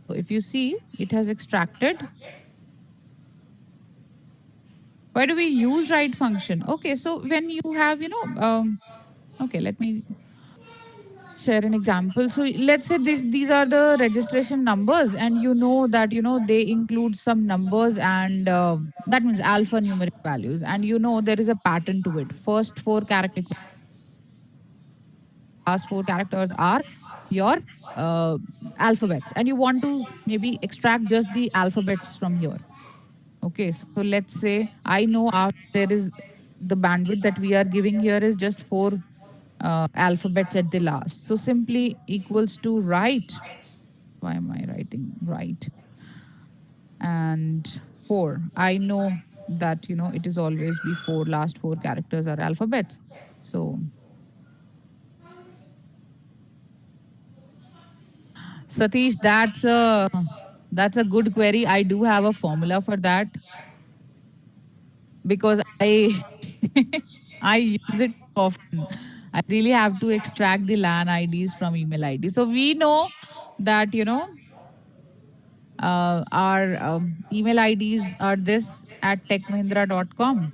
So if you see, it has extracted. Why do we use write function? Okay, so when you have, okay, let me share an example. So let's say these are the registration numbers, and you know that they include some numbers, and that means alphanumeric values, and there is a pattern to it. First four characters, last four characters are your uh, alphabets, and you want to maybe extract just the alphabets from here. Okay, so let's say I know after there is the bandwidth that we are giving here is just four alphabets at the last. So simply equals to write. Why am I writing right? And four. I know that it is always before last four characters are alphabets. So Satish, that's a good query. I do have a formula for that because I I use it often. I really have to extract the LAN IDs from email ID. So we know that our email IDs are this at techmahindra.com.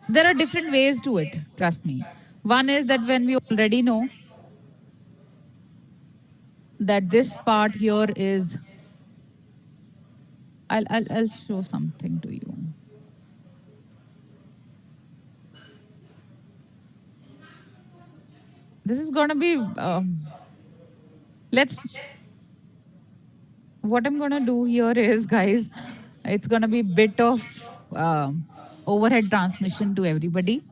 There are different ways to it, trust me. One is that when we already know that this part here is, I'll show something to you. This is gonna be let's what I'm gonna do here is, guys, it's gonna be bit of overhead transmission to everybody.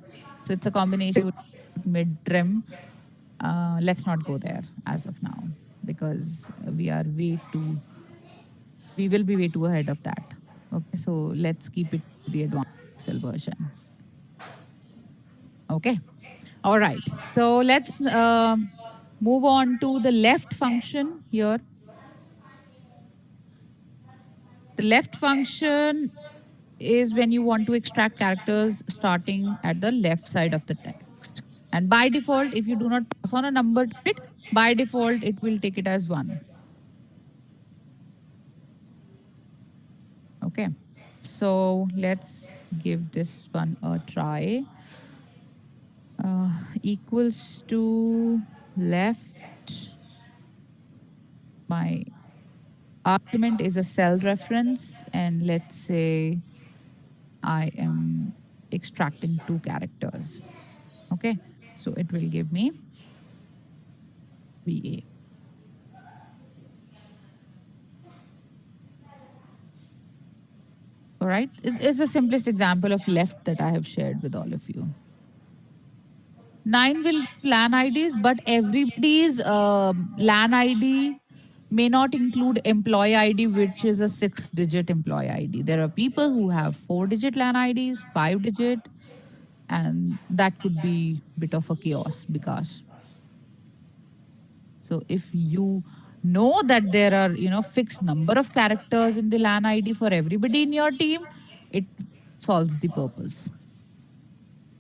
So it's a combination mid trim. Let's not go there as of now because we will be way too ahead of that. Okay, so let's keep it to the advanced Excel version. Okay, all right. So let's move on to the left function here. The left function is when you want to extract characters starting at the left side of the text. And by default, if you do not pass on a number to it, by default, it will take it as one. Okay. So let's give this one a try. Equals to left. My argument is a cell reference. And let's say I am extracting two characters. Okay. So it will give me VA. All right. It's the simplest example of left that I have shared with all of you. 9 will LAN IDs, but everybody's LAN ID may not include employee ID, which is a 6-digit employee ID. There are people who have 4-digit LAN IDs, 5-digit, and that could be a bit of a chaos because so if you know that there are fixed number of characters in the LAN ID for everybody in your team, it solves the purpose.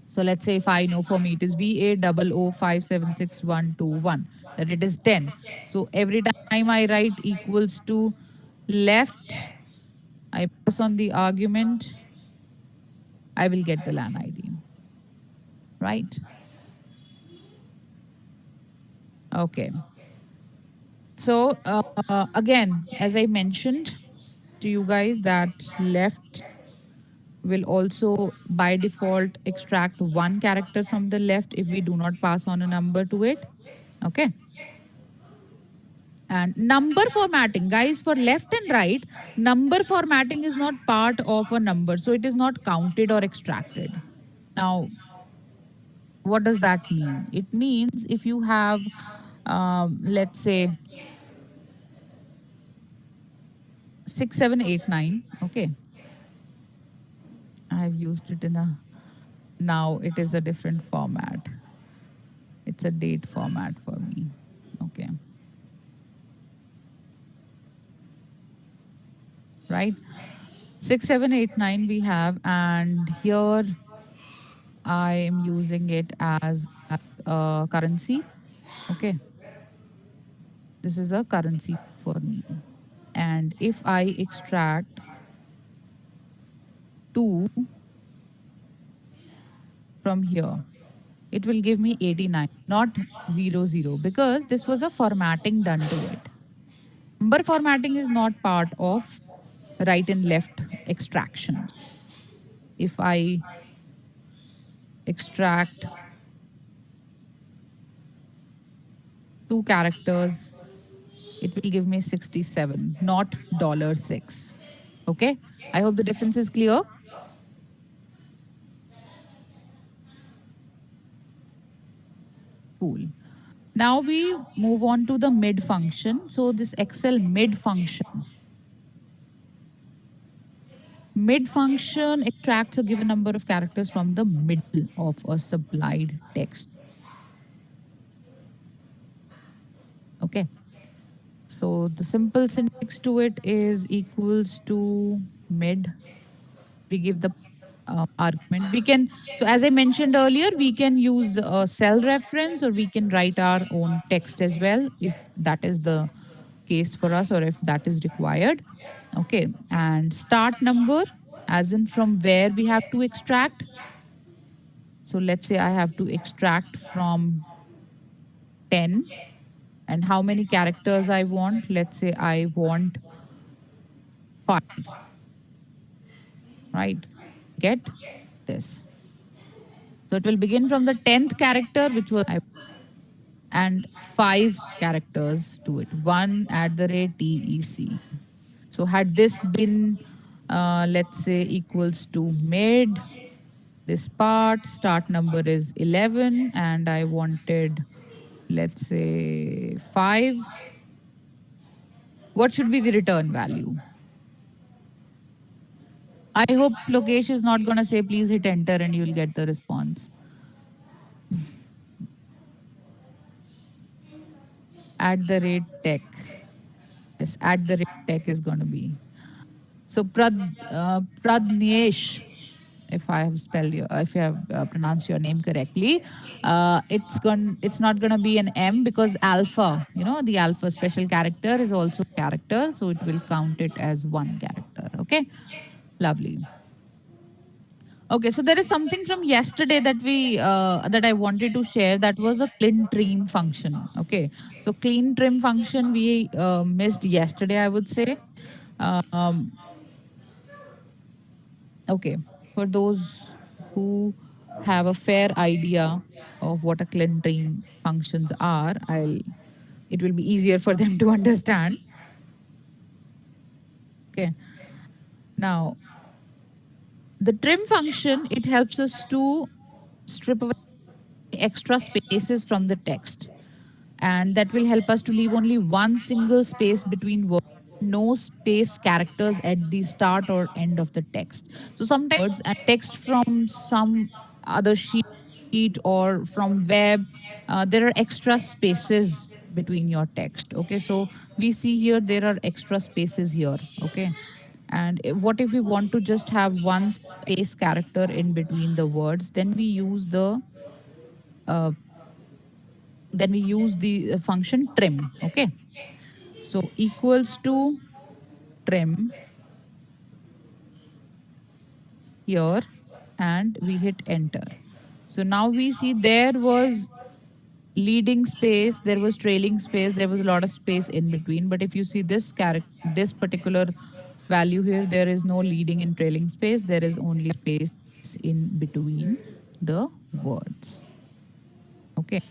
So let's say if I know for me it is VA00576121, that it is 10. So every time I write equals to left, I pass on the argument, I will get the LAN ID. Right? Okay. So, again, as I mentioned to you guys, that left will also by default extract one character from the left if we do not pass on a number to it. Okay. And number formatting, guys, for left and right, number formatting is not part of a number. So it is not counted or extracted. Now, what does that mean? It means if you have, let's say, 6, 7, 8, 9, okay, I've used it in a, now it is a different format. It's a date format for me. Okay, right? 6, 7, 8, 9 we have, and here I am using it as a currency. Okay, this is a currency for me. And if I extract 2 from here, it will give me 89, not 00, because this was a formatting done to it. Number formatting is not part of right and left extraction. If I extract 2 characters, it will give me 67, not $6. Okay. I hope the difference is clear. Cool. Now we move on to the mid function. So this Excel mid function. Mid function extracts a given number of characters from the middle of a supplied text. Okay. So the simple syntax to it is equals to mid. We give the argument. We can, so as I mentioned earlier, we can use a cell reference or we can write our own text as well if that is the case for us or if that is required. Okay. And start number, as in from where we have to extract. So let's say I have to extract from 10 and how many characters I want. Let's say I want 5, right? Get this. So it will begin from the 10th character, which was I, and 5 characters to it. 1 @TEC. So had this been, let's say, equals to mid, this part, start number is 11, and I wanted, let's say, 5. What should be the return value? I hope Lokesh is not going to say, please hit enter and you'll get the response. @tech. Yes, @tech is going to be. So Pradnesh, if I have spelled your, if you have pronounced your name correctly, it's not gonna be an M because alpha, the alpha special character is also a character, so it will count it as one character. Okay, lovely. Okay, so there is something from yesterday that I wanted to share. That was a clean trim function. Okay, so clean trim function we missed yesterday, I would say. Um, Okay. For those who have a fair idea of what a clustering functions are, it will be easier for them to understand. Okay. Now, the trim function, it helps us to strip away extra spaces from the text. And that will help us to leave only one single space between words, no space characters at the start or end of the text. So sometimes words and text from some other sheet or from web, there are extra spaces between your text. Okay, so we see here there are extra spaces here. Okay, and what if we want to just have one space character in between the words? Uh, then we use the function trim. Okay, so equals to trim here, and we hit enter. So now we see there was leading space, there was trailing space, there was a lot of space in between. But if you see this character, this particular value here, there is no leading and trailing space, there is only space in between the words. Okay.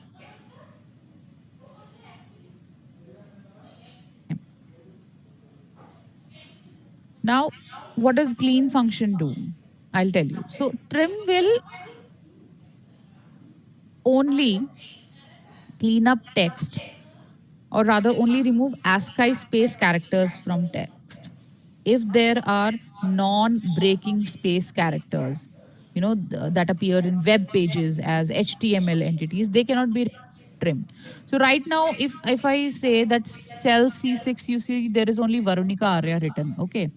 Now, what does clean function do? I'll tell you. So trim will only clean up text, or rather only remove ASCII space characters from text. If there are non-breaking space characters, that appear in web pages as HTML entities, they cannot be trimmed. So right now, if I say that cell C6, you see there is only Varunika Arya written. Okay.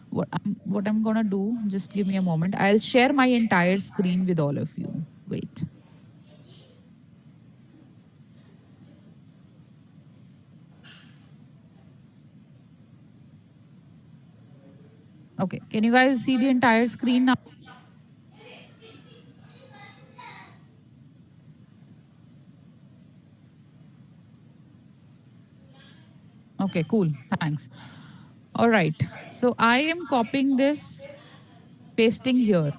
What I'm gonna do, just give me a moment. I'll share my entire screen with all of you. Wait. Okay. Can you guys see the entire screen now? Okay, cool. Thanks. All right. So I am copying this, pasting here.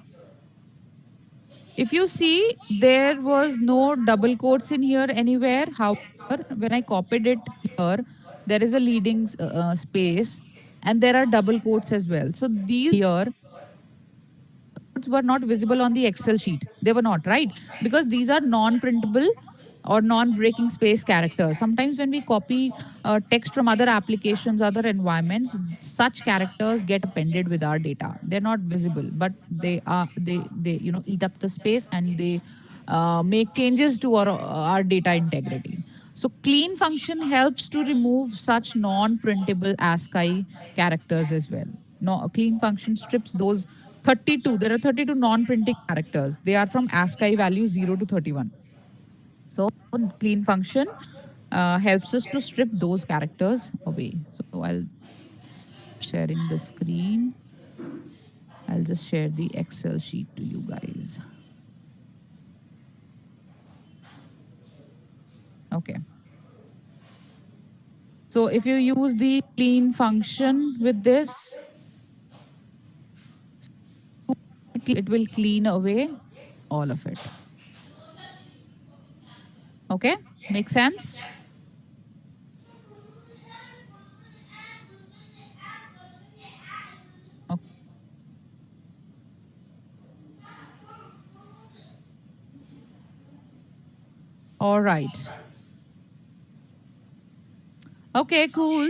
If you see, there was no double quotes in here anywhere. However, when I copied it here, there is a leading space and there are double quotes as well. So these here were not visible on the Excel sheet. They were not, right? Because these are non printable or non breaking space characters. Sometimes when we copy text from other applications, other environments, such characters get appended with our data. They're not visible, but they eat up the space and they make changes to our data integrity. So clean function helps to remove such non-printable ASCII characters as well. No, a clean function strips those 32. There are 32 non-printing characters. They are from ASCII value 0 to 31. So clean function helps us to strip those characters away. So I'll sharing the screen. I'll just share the Excel sheet to you guys. Okay. So if you use the clean function with this, it will clean away all of it. Okay, make sense? Okay. All right. Okay, cool.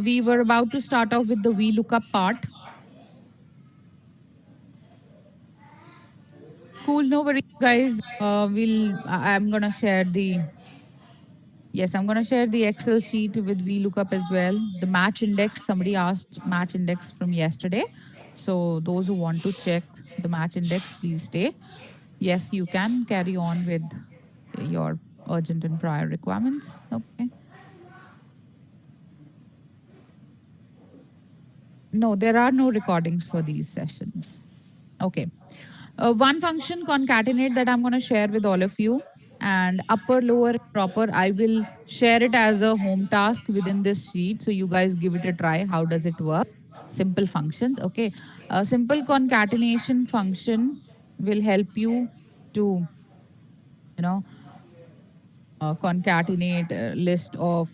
We were about to start off with the VLOOKUP part. Cool, no worries, guys. I'm gonna share the Yes, I'm gonna share the Excel sheet with VLOOKUP as well. The match index. Somebody asked match index from yesterday. So those who want to check the match index, please stay. Yes, you can carry on with your urgent and prior requirements. Okay. No, there are no recordings for these sessions. Okay. One function concatenate that I'm going to share with all of you, and upper, lower, proper, I will share it as a home task within this sheet. So you guys give it a try. How does it work? Simple functions. Okay. A simple concatenation function will help you to, you know, concatenate a list of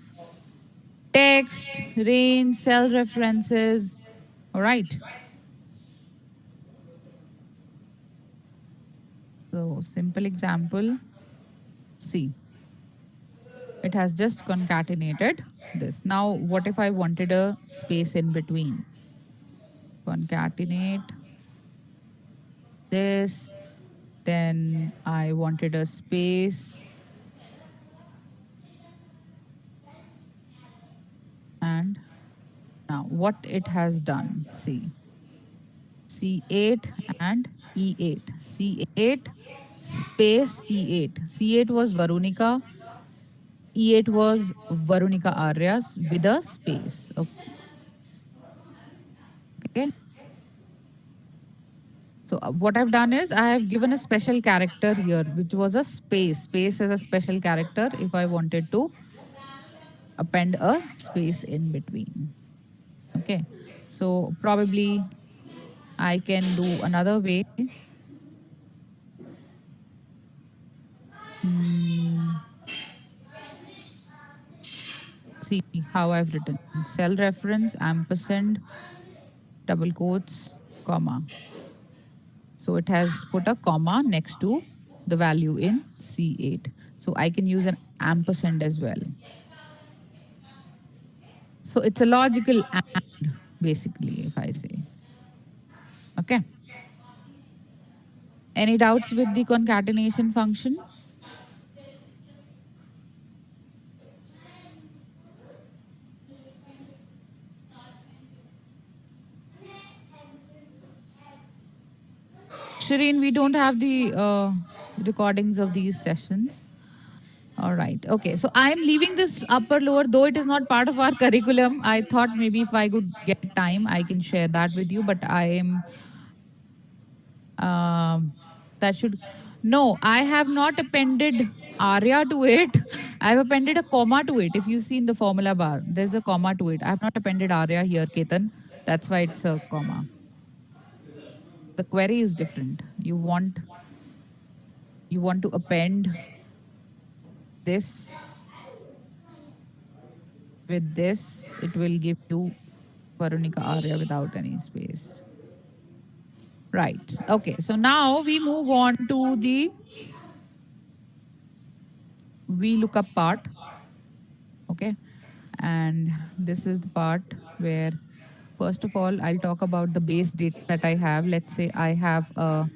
text, range, cell references. All right. So simple example. See, it has just concatenated this. Now, what if I wanted a space in between? Concatenate this, then I wanted a space, and now what it has done, see, C8 and E8. C8 space E8. C8 was Varunika, E8 was Varunika Aryas with a space. Okay. So what I've done is I have given a special character here, which was a space. Space is a special character if I wanted to append a space in between. Okay. So probably I can do another way. Mm, see how I've written cell reference, ampersand, double quotes, comma. So it has put a comma next to the value in C8. So I can use an ampersand as well. So it's a logical and, basically, if I say. Okay. Any doubts with the concatenation function? Shireen, we don't have the recordings of these sessions. All right. Okay. So I'm leaving this upper lower, though it is not part of our curriculum. I thought maybe if I could get time, I can share that with you. But I am that should no. I have not appended aria to it. I have appended a comma to it. If you see in the formula bar, there's a comma to it. I have not appended aria here, Ketan. That's why it's a comma. The query is different. You want to append this with this. It will give you Veronica Arya without any space. Right. Okay. So now we move on to the VLOOKUP part. Okay. And this is the part where, first of all, I'll talk about the base data that I have. Let's say I have a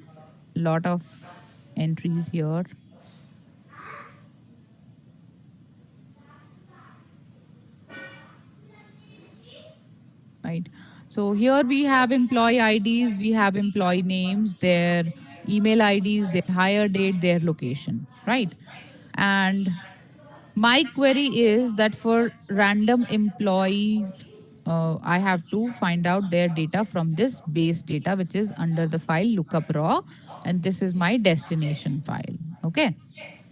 lot of entries here, right? So here we have employee IDs, we have employee names, their email IDs, their hire date, their location, right? And my query is that for random employees, I have to find out their data from this base data, which is under the file lookup raw, and this is my destination file. Okay.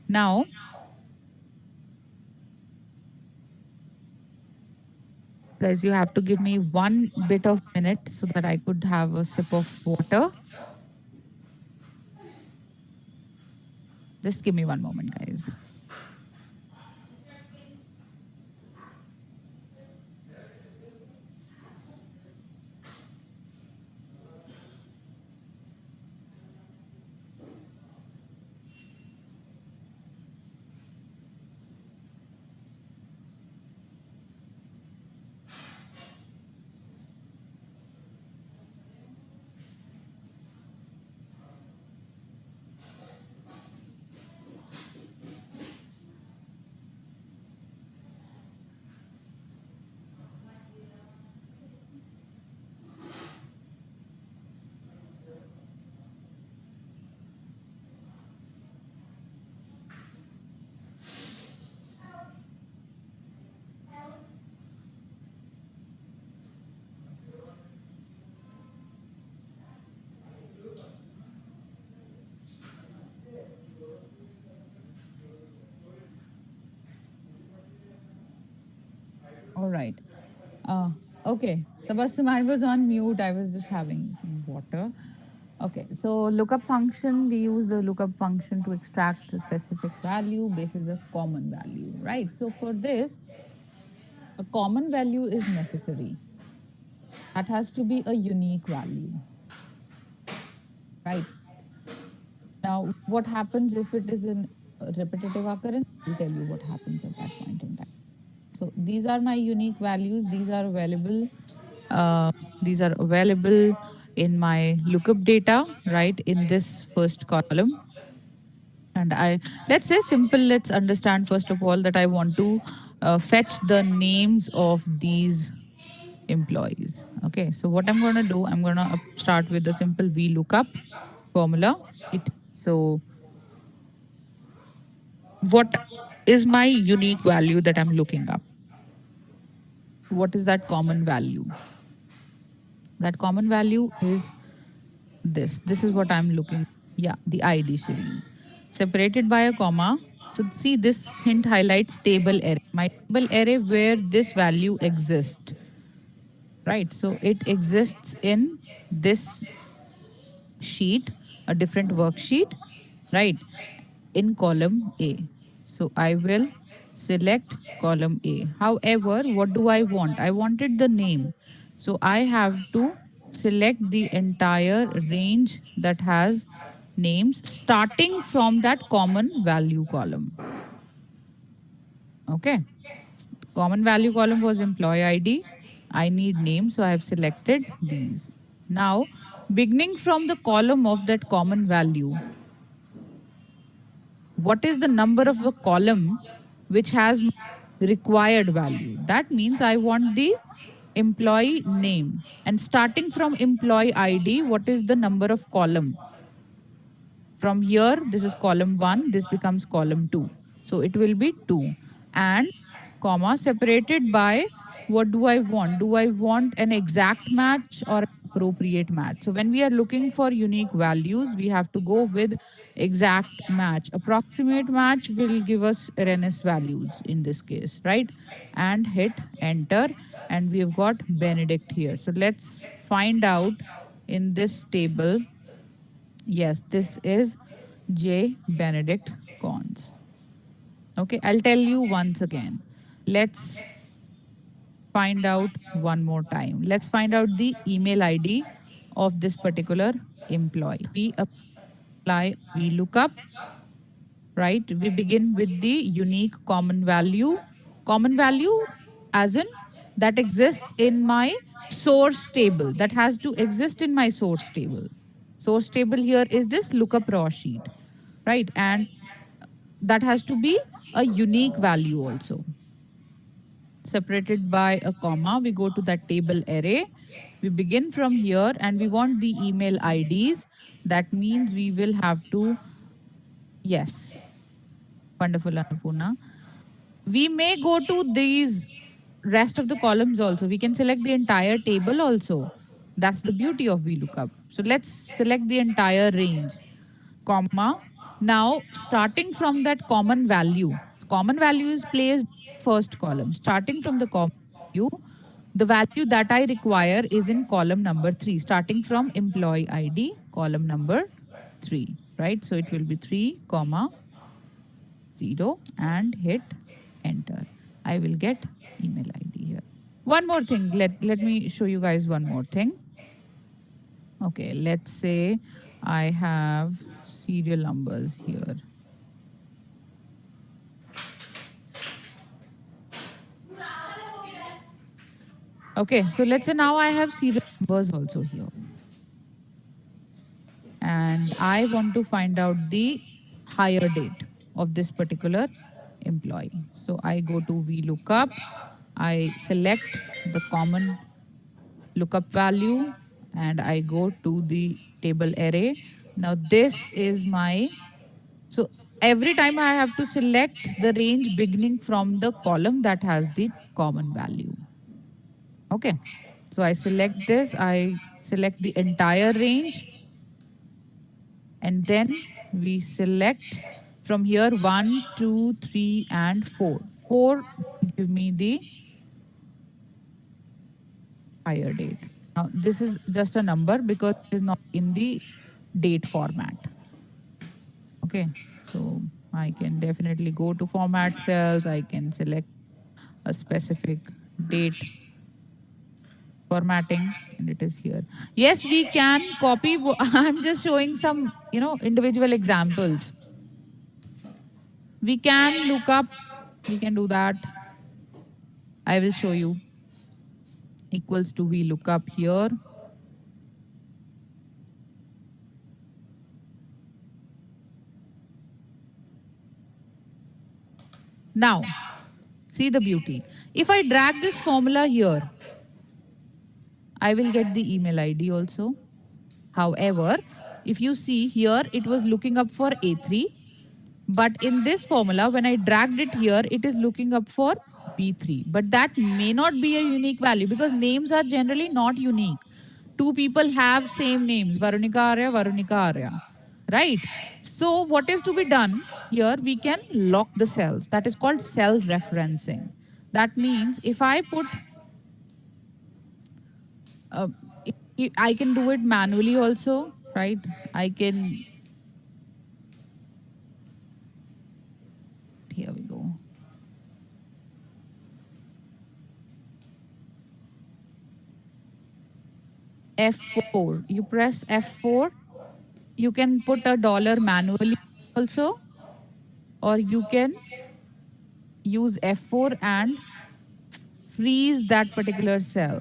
Now, guys, you have to give me one bit of minute so that I could have a sip of water. Just give me one moment, guys. All right. Uh, okay. Tabassum, I was on mute. I was just having some water. Okay. So lookup function, we use the lookup function to extract a specific value basis a common value, right? So for this, a common value is necessary. That has to be a unique value, right? Now, what happens if it is a repetitive occurrence? I'll tell you what happens at that point in time. So these are my unique values. These are available. Uh, these are available in my lookup data, right? In this first column. And let's say simple, let's understand first of all that I want to fetch the names of these employees. Okay. So what I'm going to do, I'm going to start with the simple VLOOKUP formula. Right? So what is my unique value that I'm looking up? What is that common value? That common value is This is what I'm looking. Yeah, the ID, Shireen. Separated by a comma. So see, this hint highlights table array. My table array where this value exists, right? So it exists in this sheet, a different worksheet, right? In column A. So I will select column A. However, what do I want? I wanted the name. So I have to select the entire range that has names starting from that common value column. Okay. Common value column was employee ID. I need name, so I have selected these. Now, beginning from the column of that common value, what is the number of the column which has required value? That means I want the employee name. And starting from employee ID, what is the number of column? From here, this is column 1, this becomes column 2. So it will be 2. And comma separated by what do I want? Do I want an exact match or an appropriate match? So when we are looking for unique values, we have to go with exact match. Approximate match will give us erroneous values in this case, right? And hit enter. And we have got Benedict here. So let's find out in this table. Yes, this is J. Benedict Cons. Okay, I'll tell you once again. Let's find out one more time. Let's find out the email ID of this particular employee. We apply VLOOKUP, right? We begin with the unique common value. Common value as in that exists in my source table, that has to exist in my source table. Source table here is this lookup raw sheet, right? And that has to be a unique value also. Separated by a comma, we go to that table array. We begin from here and we want the email IDs. That means we will have to, yes, wonderful, Annapurna. We may go to these rest of the columns also. We can select the entire table also. That's the beauty of VLOOKUP. So let's select the entire range, comma. Now, starting from that common value is placed first column. Starting from the common value, the value that I require is in column number 3, starting from employee ID, column number 3, right? So it will be 3, comma, 0 and hit enter. I will get email ID here. One more thing. Let me show you guys one more thing. Okay, let's say I have serial numbers here. Okay, so let's say now I have serial numbers also here. And I want to find out the hire date of this particular employee. So I go to VLOOKUP, I select the common lookup value, and I go to the table array. Now this is my, so every time I have to select the range beginning from the column that has the common value. Okay. So I select this, I select the entire range, and then we select from here 1, 2, 3, and 4. 4 give me the hire date. Now, this is just a number because it is not in the date format. Okay. So I can definitely go to format cells. I can select a specific date formatting and it is here. Yes, we can copy. I'm just showing some, individual examples. We can look up, we can do that. I will show you. Equals to we look up here. Now, see the beauty. If I drag this formula here, I will get the email ID also. However, if you see here, it was looking up for A3. But in this formula, when I dragged it here, it is looking up for B3. But that may not be a unique value because names are generally not unique. Two people have same names, Varunika Arya, Varunika Arya, right? So what is to be done here? We can lock the cells. That is called cell referencing. That means if I put, uh, I can do it manually also, right? I can, here we go. F4. You press F4. You can put a dollar manually also, or you can use F4 and freeze that particular cell.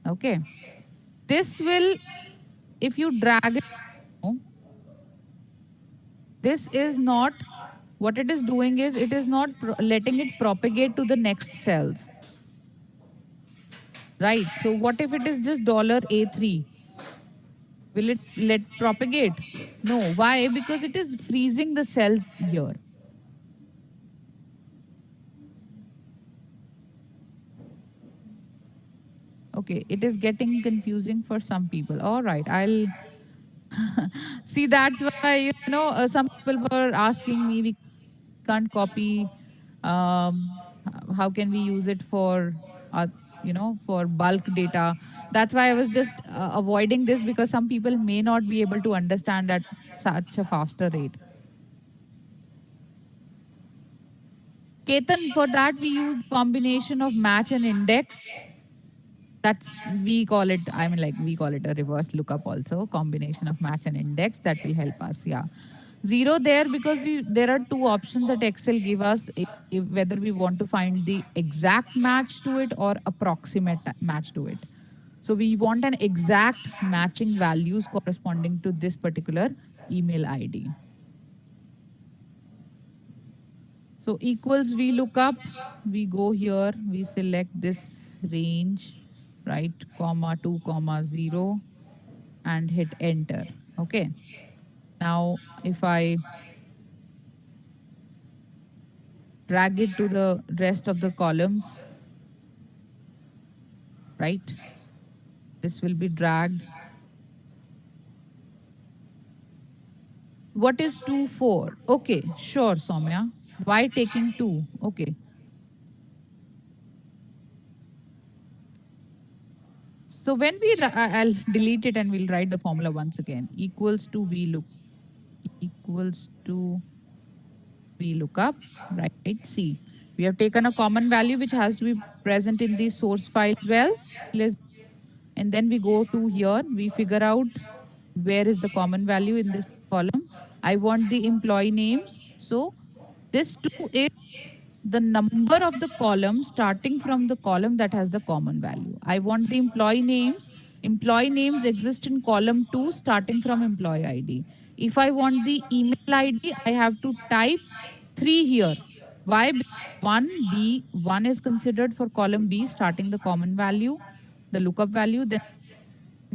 Okay. This will, if you drag it, this is not, what it is doing is it is not letting it propagate to the next cells, right? So what if it is just dollar $A3? Will it let propagate? No. Why? Because it is freezing the cell here. Okay, it is getting confusing for some people. All right, I'll see. That's why, some people were asking me, we can't copy. How can we use it for, uh, for bulk data? That's why I was just avoiding this, because some people may not be able to understand at such a faster rate. Ketan, for that we use combination of match and index. That's, we call it, I mean, like, we call it a reverse lookup also, combination of match and index. That will help us. Yeah. Zero there, because we, there are two options that Excel give us, whether we want to find the exact match to it or approximate match to it. So we want an exact matching values corresponding to this particular email ID. So equals, we look up, we go here, we select this range, right, comma 2, comma 0, and hit enter. Okay. Now, if I drag it to the rest of the columns, right, this will be dragged. What is 2, 4? Okay, sure, Soumya. Why taking 2? Okay. So when we, I'll delete it and we'll write the formula once again. Equals to V look, equals to we look up, right? See, we have taken a common value which has to be present in the source file as well. And then we go to here, we figure out where is the common value in this column. I want the employee names. So this 2 is the number of the column starting from the column that has the common value. I want the employee names. Employee names exist in column 2 starting from employee ID. If I want the email ID, I have to type 3 here. Why? Because 1 is considered for column B starting the common value, the lookup value. Then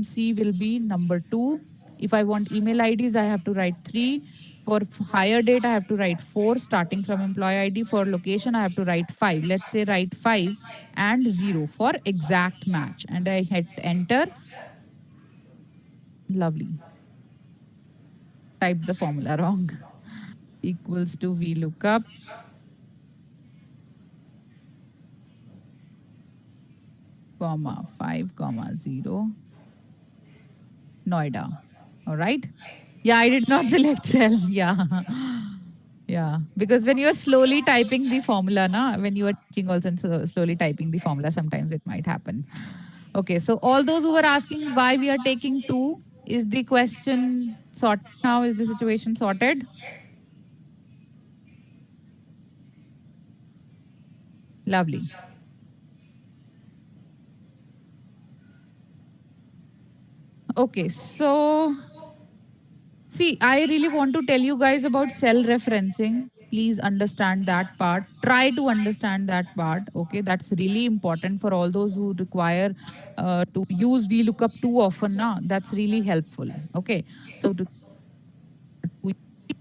C will be number 2. If I want email IDs, I have to write 3. For higher date, I have to write 4 starting from employee ID. For location, I have to write 5. Let's say write 5 and 0 for exact match. And I hit enter. Lovely. Type the formula wrong. Equals to VLOOKUP, comma 5, comma 0, Noida. All right. Yeah, I did not select cell. Yeah. Yeah. Because when you're slowly typing the formula, na, when you are teaching also and slowly typing the formula, sometimes it might happen. Okay. So all those who were asking why we are taking 2, is the question sorted now? Is the situation sorted? Lovely. Okay. So see, I really want to tell you guys about cell referencing. Please understand that part. Try to understand that part. Okay, that's really important for all those who require to use VLOOKUP too often. Now, that's really helpful. Okay, so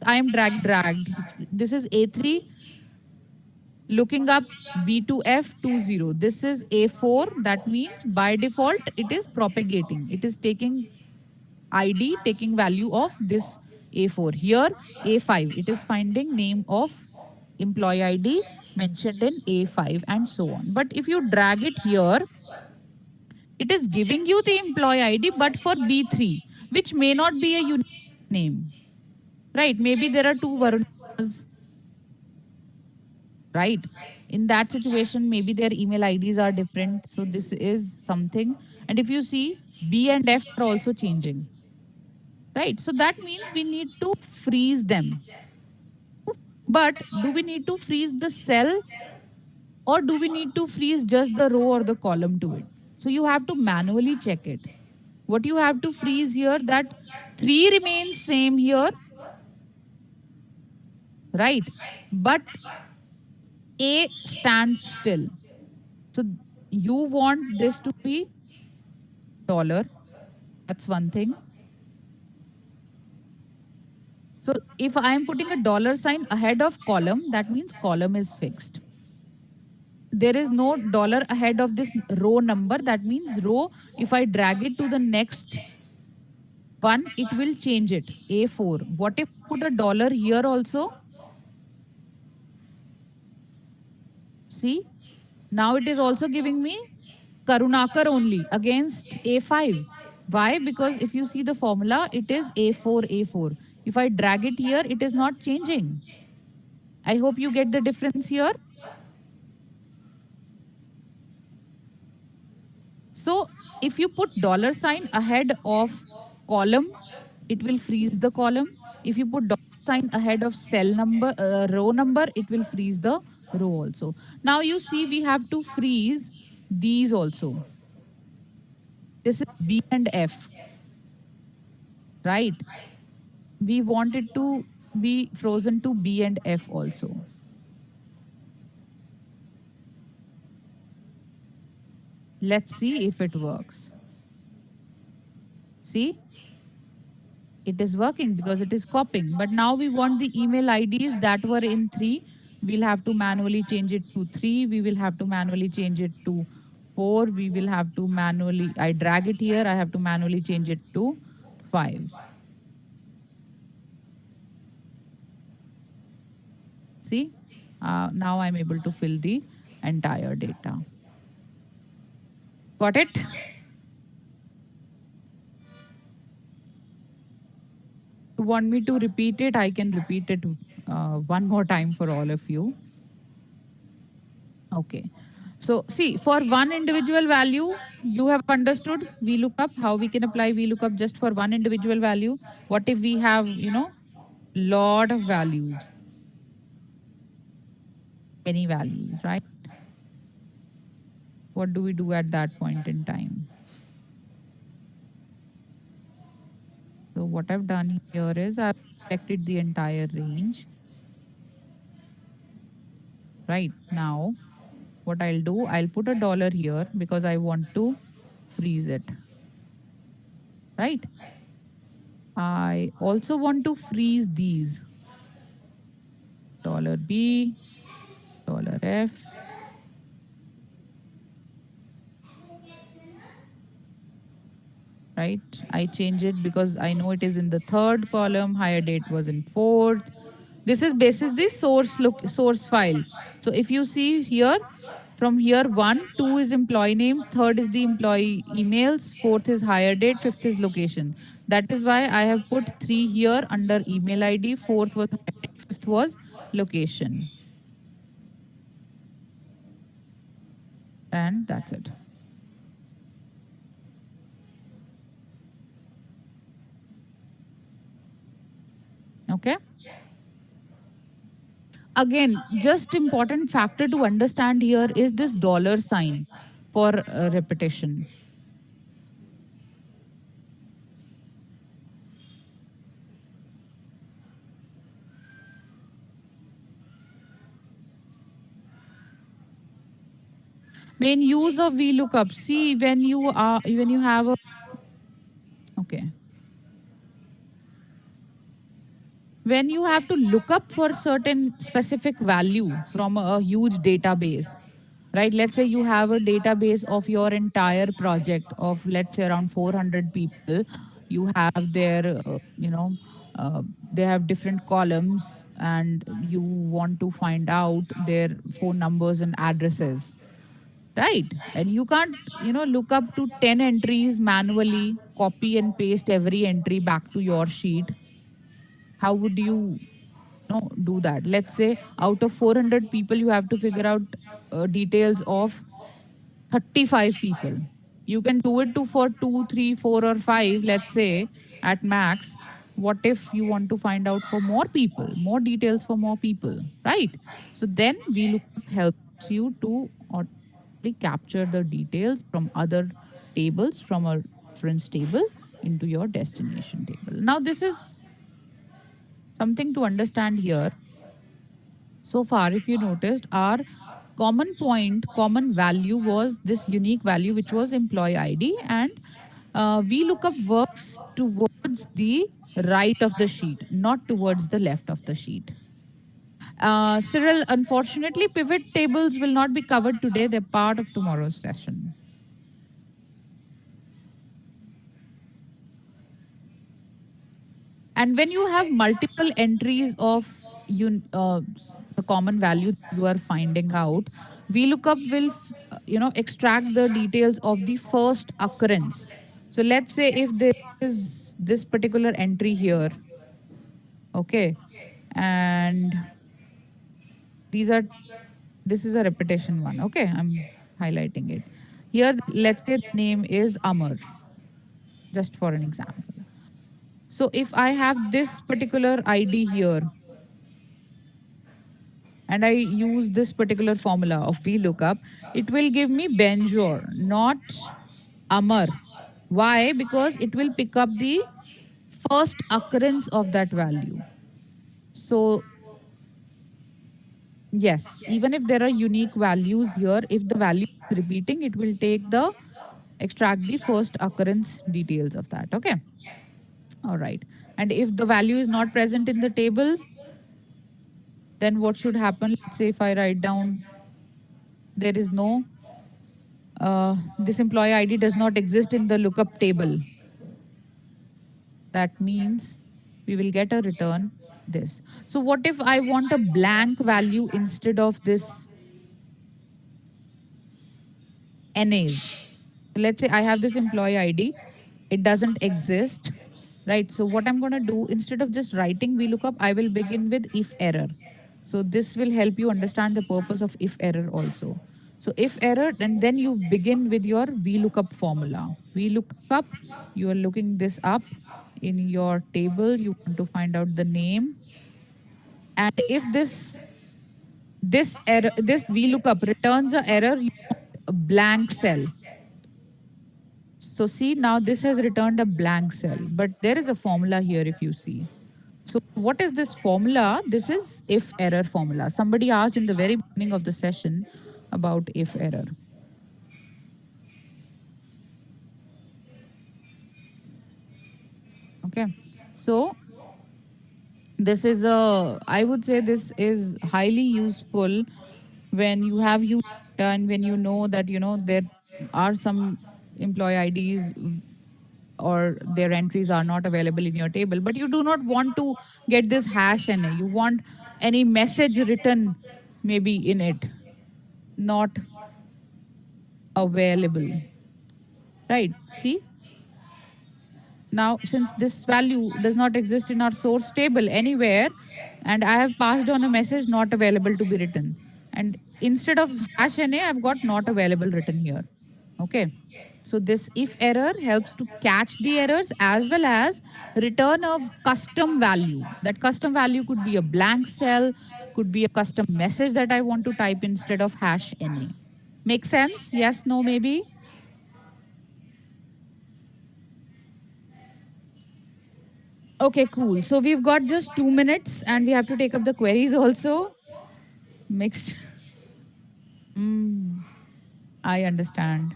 I am dragged. This is A3. Looking up B2F20. This is A4. That means by default, it is propagating. It is taking ID, taking value of this A4. Here, A5. It is finding name of employee ID mentioned in A5 and so on. But if you drag it here, it is giving you the employee ID, but for B3, which may not be a unique name, right? Maybe there are two Varunas, right? In that situation, maybe their email IDs are different. So this is something. And if you see, B and F are also changing, right? So that means we need to freeze them. But do we need to freeze the cell or do we need to freeze just the row or the column to it? So you have to manually check it. What you have to freeze here, that 3 remains same here, right? But A stands still. So you want this to be dollar. That's one thing. So if I am putting a dollar sign ahead of column, that means column is fixed. There is no dollar ahead of this row number. That means row, if I drag it to the next one, it will change it. A4. What if I put a dollar here also? See, now it is also giving me Karunakar only against A5. Why? Because if you see the formula, it is A4, A4. If I drag it here, it is not changing. I hope you get the difference here. So if you put dollar sign ahead of column, it will freeze the column. If you put dollar sign ahead of cell number, row number, it will freeze the row also. Now you see we have to freeze these also. This is B and F, right? We want it to be frozen to B and F also. Let's see if it works. See, it is working because it is copying. But now we want the email IDs that were in 3. We'll have to manually change it to 3. We will have to manually change it to 4. We will have to manually, I drag it here, I have to manually change it to 5. See, now I'm able to fill the entire data. Got it? You want me to repeat it? I can repeat it one more time for all of you. Okay. So see, for one individual value, you have understood VLOOKUP, how we can apply VLOOKUP just for one individual value. What if we have, lot of values, many values, right? What do we do at that point in time? So what I've done here is I've selected the entire range. Right now, what I'll do, I'll put a dollar here because I want to freeze it, right? I also want to freeze these dollar $B, dollar $F, right? I change it because I know it is in the third column, hire date was in fourth. This is basis the source file. So if you see here, from here, 1, 2 is employee names, third is the employee emails, fourth is hire date, fifth is location. That is why I have put 3 here under email ID, fourth was hire date, fifth was location. And that's it. Okay. Again, just important factor to understand here is this dollar sign for repetition. Main use of VLOOKUP. See, when you have a okay. when you have to look up for certain specific value from a huge database, right? Let's say you have a database of your entire project of, let's say, around 400 people. You have their, they have different columns, and you want to find out their phone numbers and addresses, right? And you can't, look up to 10 entries manually, copy and paste every entry back to your sheet. How would you, do that? Let's say out of 400 people, you have to figure out details of 35 people. You can do it to for two, three, four, or five, let's say, at max. What if you want to find out for more people, more details for more people, right? So then VLOOKUP helps you to automatically capture the details from other tables, from a reference table, into your destination table. Now, this is something to understand here. So far, if you noticed, our common point, common value was this unique value, which was employee ID. And VLOOKUP works towards the right of the sheet, not towards the left of the sheet. Cyril, unfortunately, pivot tables will not be covered today. They're part of tomorrow's session. And when you have multiple entries of the common value you are finding out, VLOOKUP will extract the details of the first occurrence. So let's say if there is this particular entry here, okay, and these are this is a repetition one, okay, I'm highlighting it here. Let's say the name is Amar, just for an example. So if I have this particular ID here, and I use this particular formula of VLOOKUP, it will give me Benjor, not Amar. Why? Because it will pick up the first occurrence of that value. So, yes, even if there are unique values here, if the value is repeating, it will take the extract the first occurrence details of that. Okay. All right. And if the value is not present in the table, then what should happen? Let's say if I write down there is no this employee ID does not exist in the lookup table. That means we will get a return this. So what if I want a blank value instead of this NAs? Let's say I have this employee ID, it doesn't exist, right? So what I'm going to do, instead of just writing VLOOKUP, I will begin with if error. So this will help you understand the purpose of if error also. So if error, and then you begin with your VLOOKUP formula. VLOOKUP, you are looking this up in your table. You want to find out the name. And if this error, this VLOOKUP returns a error, you want a blank cell. So see, now this has returned a blank cell, but there is a formula here if you see. So what is this formula? This is if error formula. Somebody asked in the very beginning of the session about if error. Okay. So this is a, I would say this is highly useful when you have huge data, and when you know that, there are some employee IDs or their entries are not available in your table, but you do not want to get this hash NA. You want any message written maybe in it, not available, right? See, now since this value does not exist in our source table anywhere, and I have passed on a message not available to be written, and instead of hash NA, I've got not available written here. Okay. So this if error helps to catch the errors as well as return a custom value. That custom value could be a blank cell, could be a custom message that I want to type instead of hash NA. Make sense? Yes, no, maybe? Okay, cool. So we've got just 2 minutes and we have to take up the queries also. Mixed. I understand.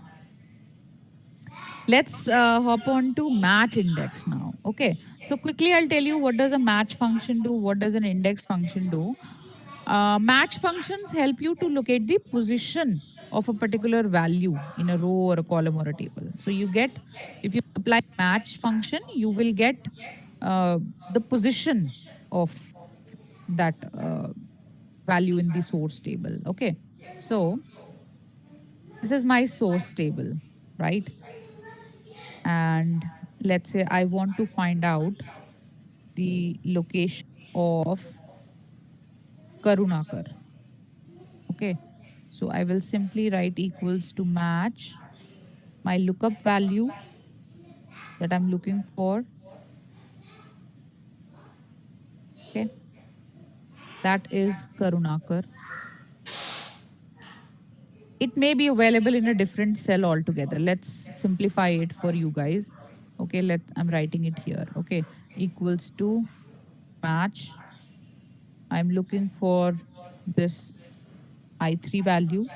Let's hop on to match index now. Okay. So quickly, I'll tell you what does a match function do, what does an index function do. Match functions help you to locate the position of a particular value in a row or a column or a table. So you get, if you apply match function, you will get the position of that value in the source table. Okay. So this is my source table, right? And let's say I want to find out the location of Karunakar. Okay. So I will simply write equals to match my lookup value that I'm looking for. Okay. That is Karunakar. It may be available in a different cell altogether. Let's simplify it for you guys. Okay. I'm writing it here. Okay. Equals to match. I'm looking for this I3 value,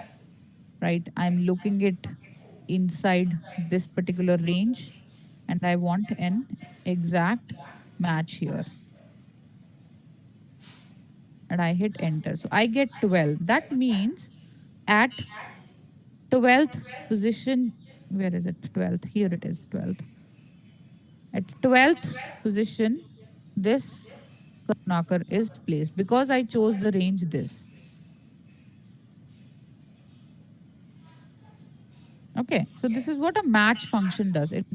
right? I'm looking it inside this particular range and I want an exact match here and I hit enter. So I get 12. That means at 12th position, where is it? 12th. Here it is, 12th. At 12th position, this Karnakar is placed because I chose the range this. Okay, so this is what a match function does. It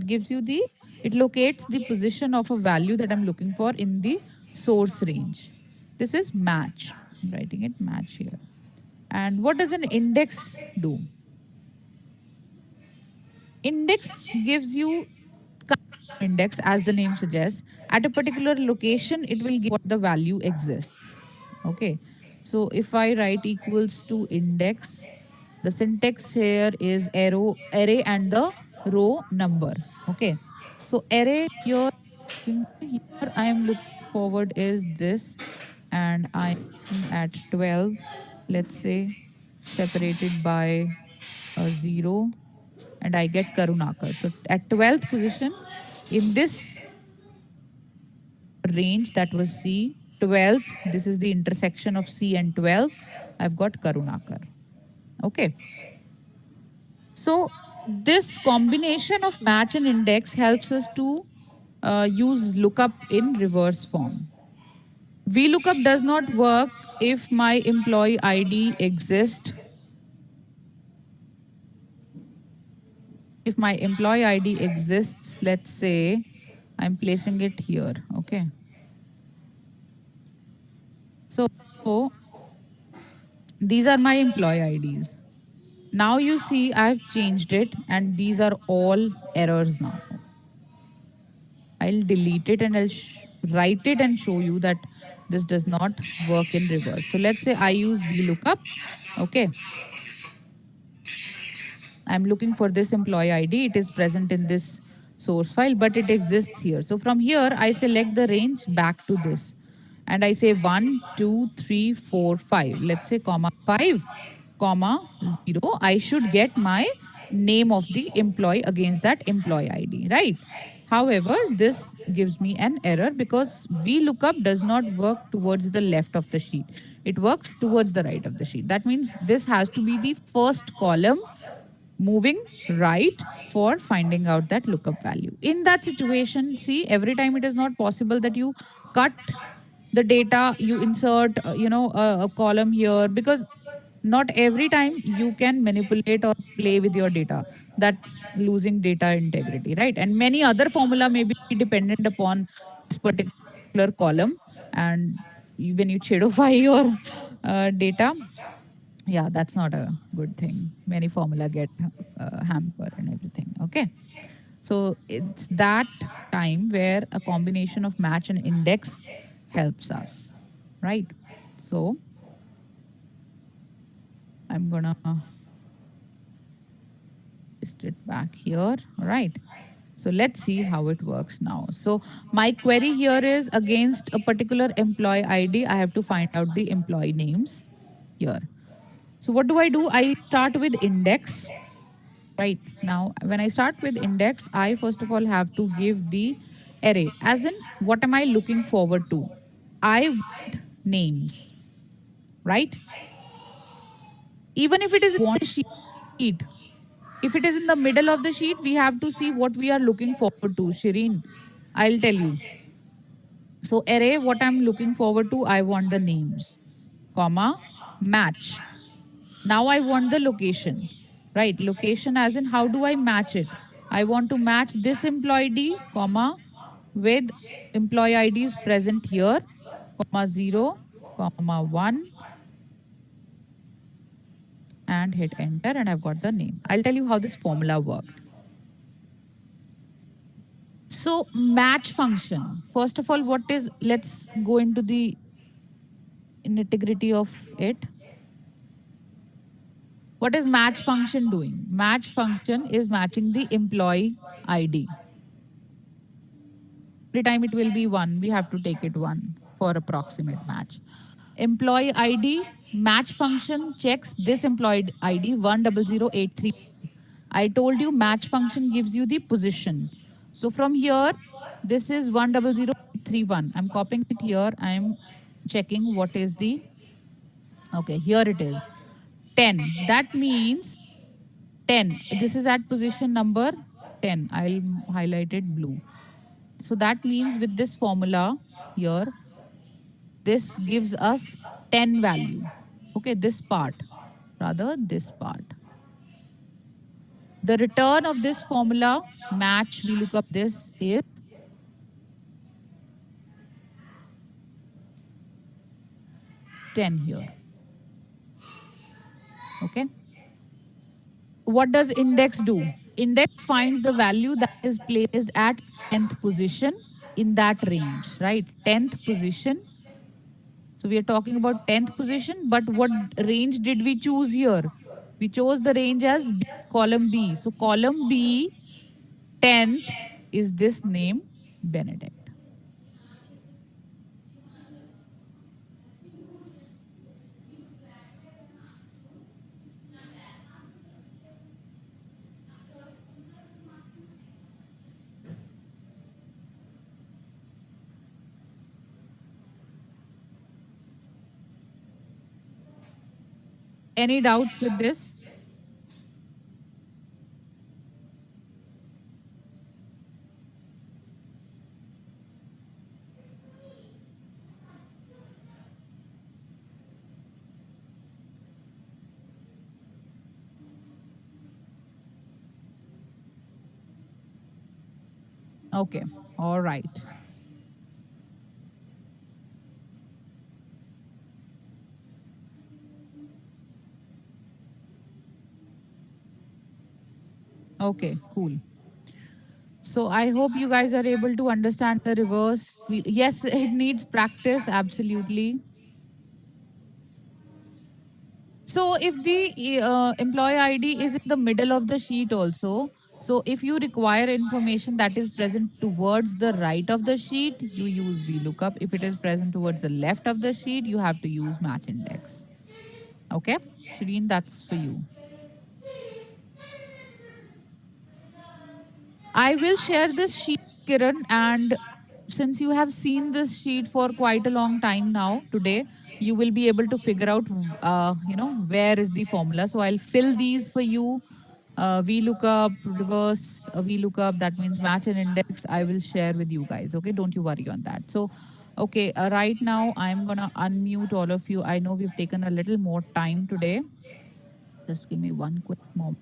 locates the position of a value that I'm looking for in the source range. This is match. I'm writing it match here. And what does an index do? Index gives you index, as the name suggests. At a particular location, it will give what the value exists. Okay. So if I write equals to index, the syntax here is array and the row number. Okay. So array here, here I am looking forward is this, and I'm looking at 12, let's say, separated by a 0, and I get Karunakar. So at 12th position in this range, that was C, 12th, this is the intersection of C and 12, I've got Karunakar. Okay. So this combination of match and index helps us to use lookup in reverse form. VLOOKUP does not work if my employee ID exists. If my employee ID exists, let's say I'm placing it here. Okay. So these are my employee IDs. Now you see I've changed it and these are all errors now. I'll delete it and I'll write it and show you that this does not work in reverse. So let's say I use VLOOKUP. Okay. I'm looking for this employee ID. It is present in this source file, but it exists here. So from here, I select the range back to this. And I say 1, 2, 3, 4, 5. Let's say comma 5, comma 0. I should get my name of the employee against that employee ID, right? However, this gives me an error because VLOOKUP does not work towards the left of the sheet. It works towards the right of the sheet. That means this has to be the first column moving right for finding out that lookup value. In that situation, see, every time it is not possible that you cut the data, you insert, a column here because not every time you can manipulate or play with your data. That's losing data integrity, right? And many other formula may be dependent upon this particular column. And when you shadowify your data, yeah, that's not a good thing. Many formula get hampered and everything. Okay. So it's that time where a combination of match and index helps us, right? So I'm gonna paste it back here. All right. So let's see how it works now. So my query here is against a particular employee ID. I have to find out the employee names here. So what do? I start with index. Right now, when I start with index, I first of all have to give the Array, as in, what am I looking forward to? I want names, right? Even if it is on the sheet, if it is in the middle of the sheet, we have to see what we are looking forward to. Shireen, I'll tell you. So, array, what I'm looking forward to, I want the names, comma, match. Now I want the location, right? Location as in how do I match it? I want to match this employee ID, comma, with employee IDs present here, comma 0, comma 1, and hit enter, and I've got the name. I'll tell you how this formula worked. So match function. First of all, what is, let's go into the nitty-gritty of it. What is match function doing? Match function is matching the employee ID. Every time it will be 1, we have to take it 1 for approximate match. Employee ID match function checks this employee ID 10083. I told you match function gives you the position. So from here, this is 10031. I'm copying it here. I'm checking what is the, okay, here it is 10. That means 10. This is at position number 10. I'll highlight it blue. So that means with this formula here, this gives us 10 value. Okay, this part, rather this part. The return of this formula match, we look up this is 10 here. Okay. What does index do? Index finds the value that is placed at 10th position in that range, right? 10th position. So we are talking about 10th position, but what range did we choose here? We chose the range as B, column B. So column B, 10th is this name, Benedict. Any doubts with this? Okay. All right. Okay, cool. So I hope you guys are able to understand the reverse. Yes, it needs practice, absolutely. So if the employee ID is in the middle of the sheet also, so if you require information that is present towards the right of the sheet, you use VLOOKUP. If it is present towards the left of the sheet, you have to use match index. Okay, Shireen, that's for you. I will share this sheet, Kiran, and since you have seen this sheet for quite a long time now, today, you will be able to figure out, where is the formula. So I'll fill these for you. VLOOKUP, reverse VLOOKUP, that means match and index. I will share with you guys. Okay, don't you worry on that. So, okay, right now I'm gonna unmute all of you. I know we've taken a little more time today. Just give me one quick moment.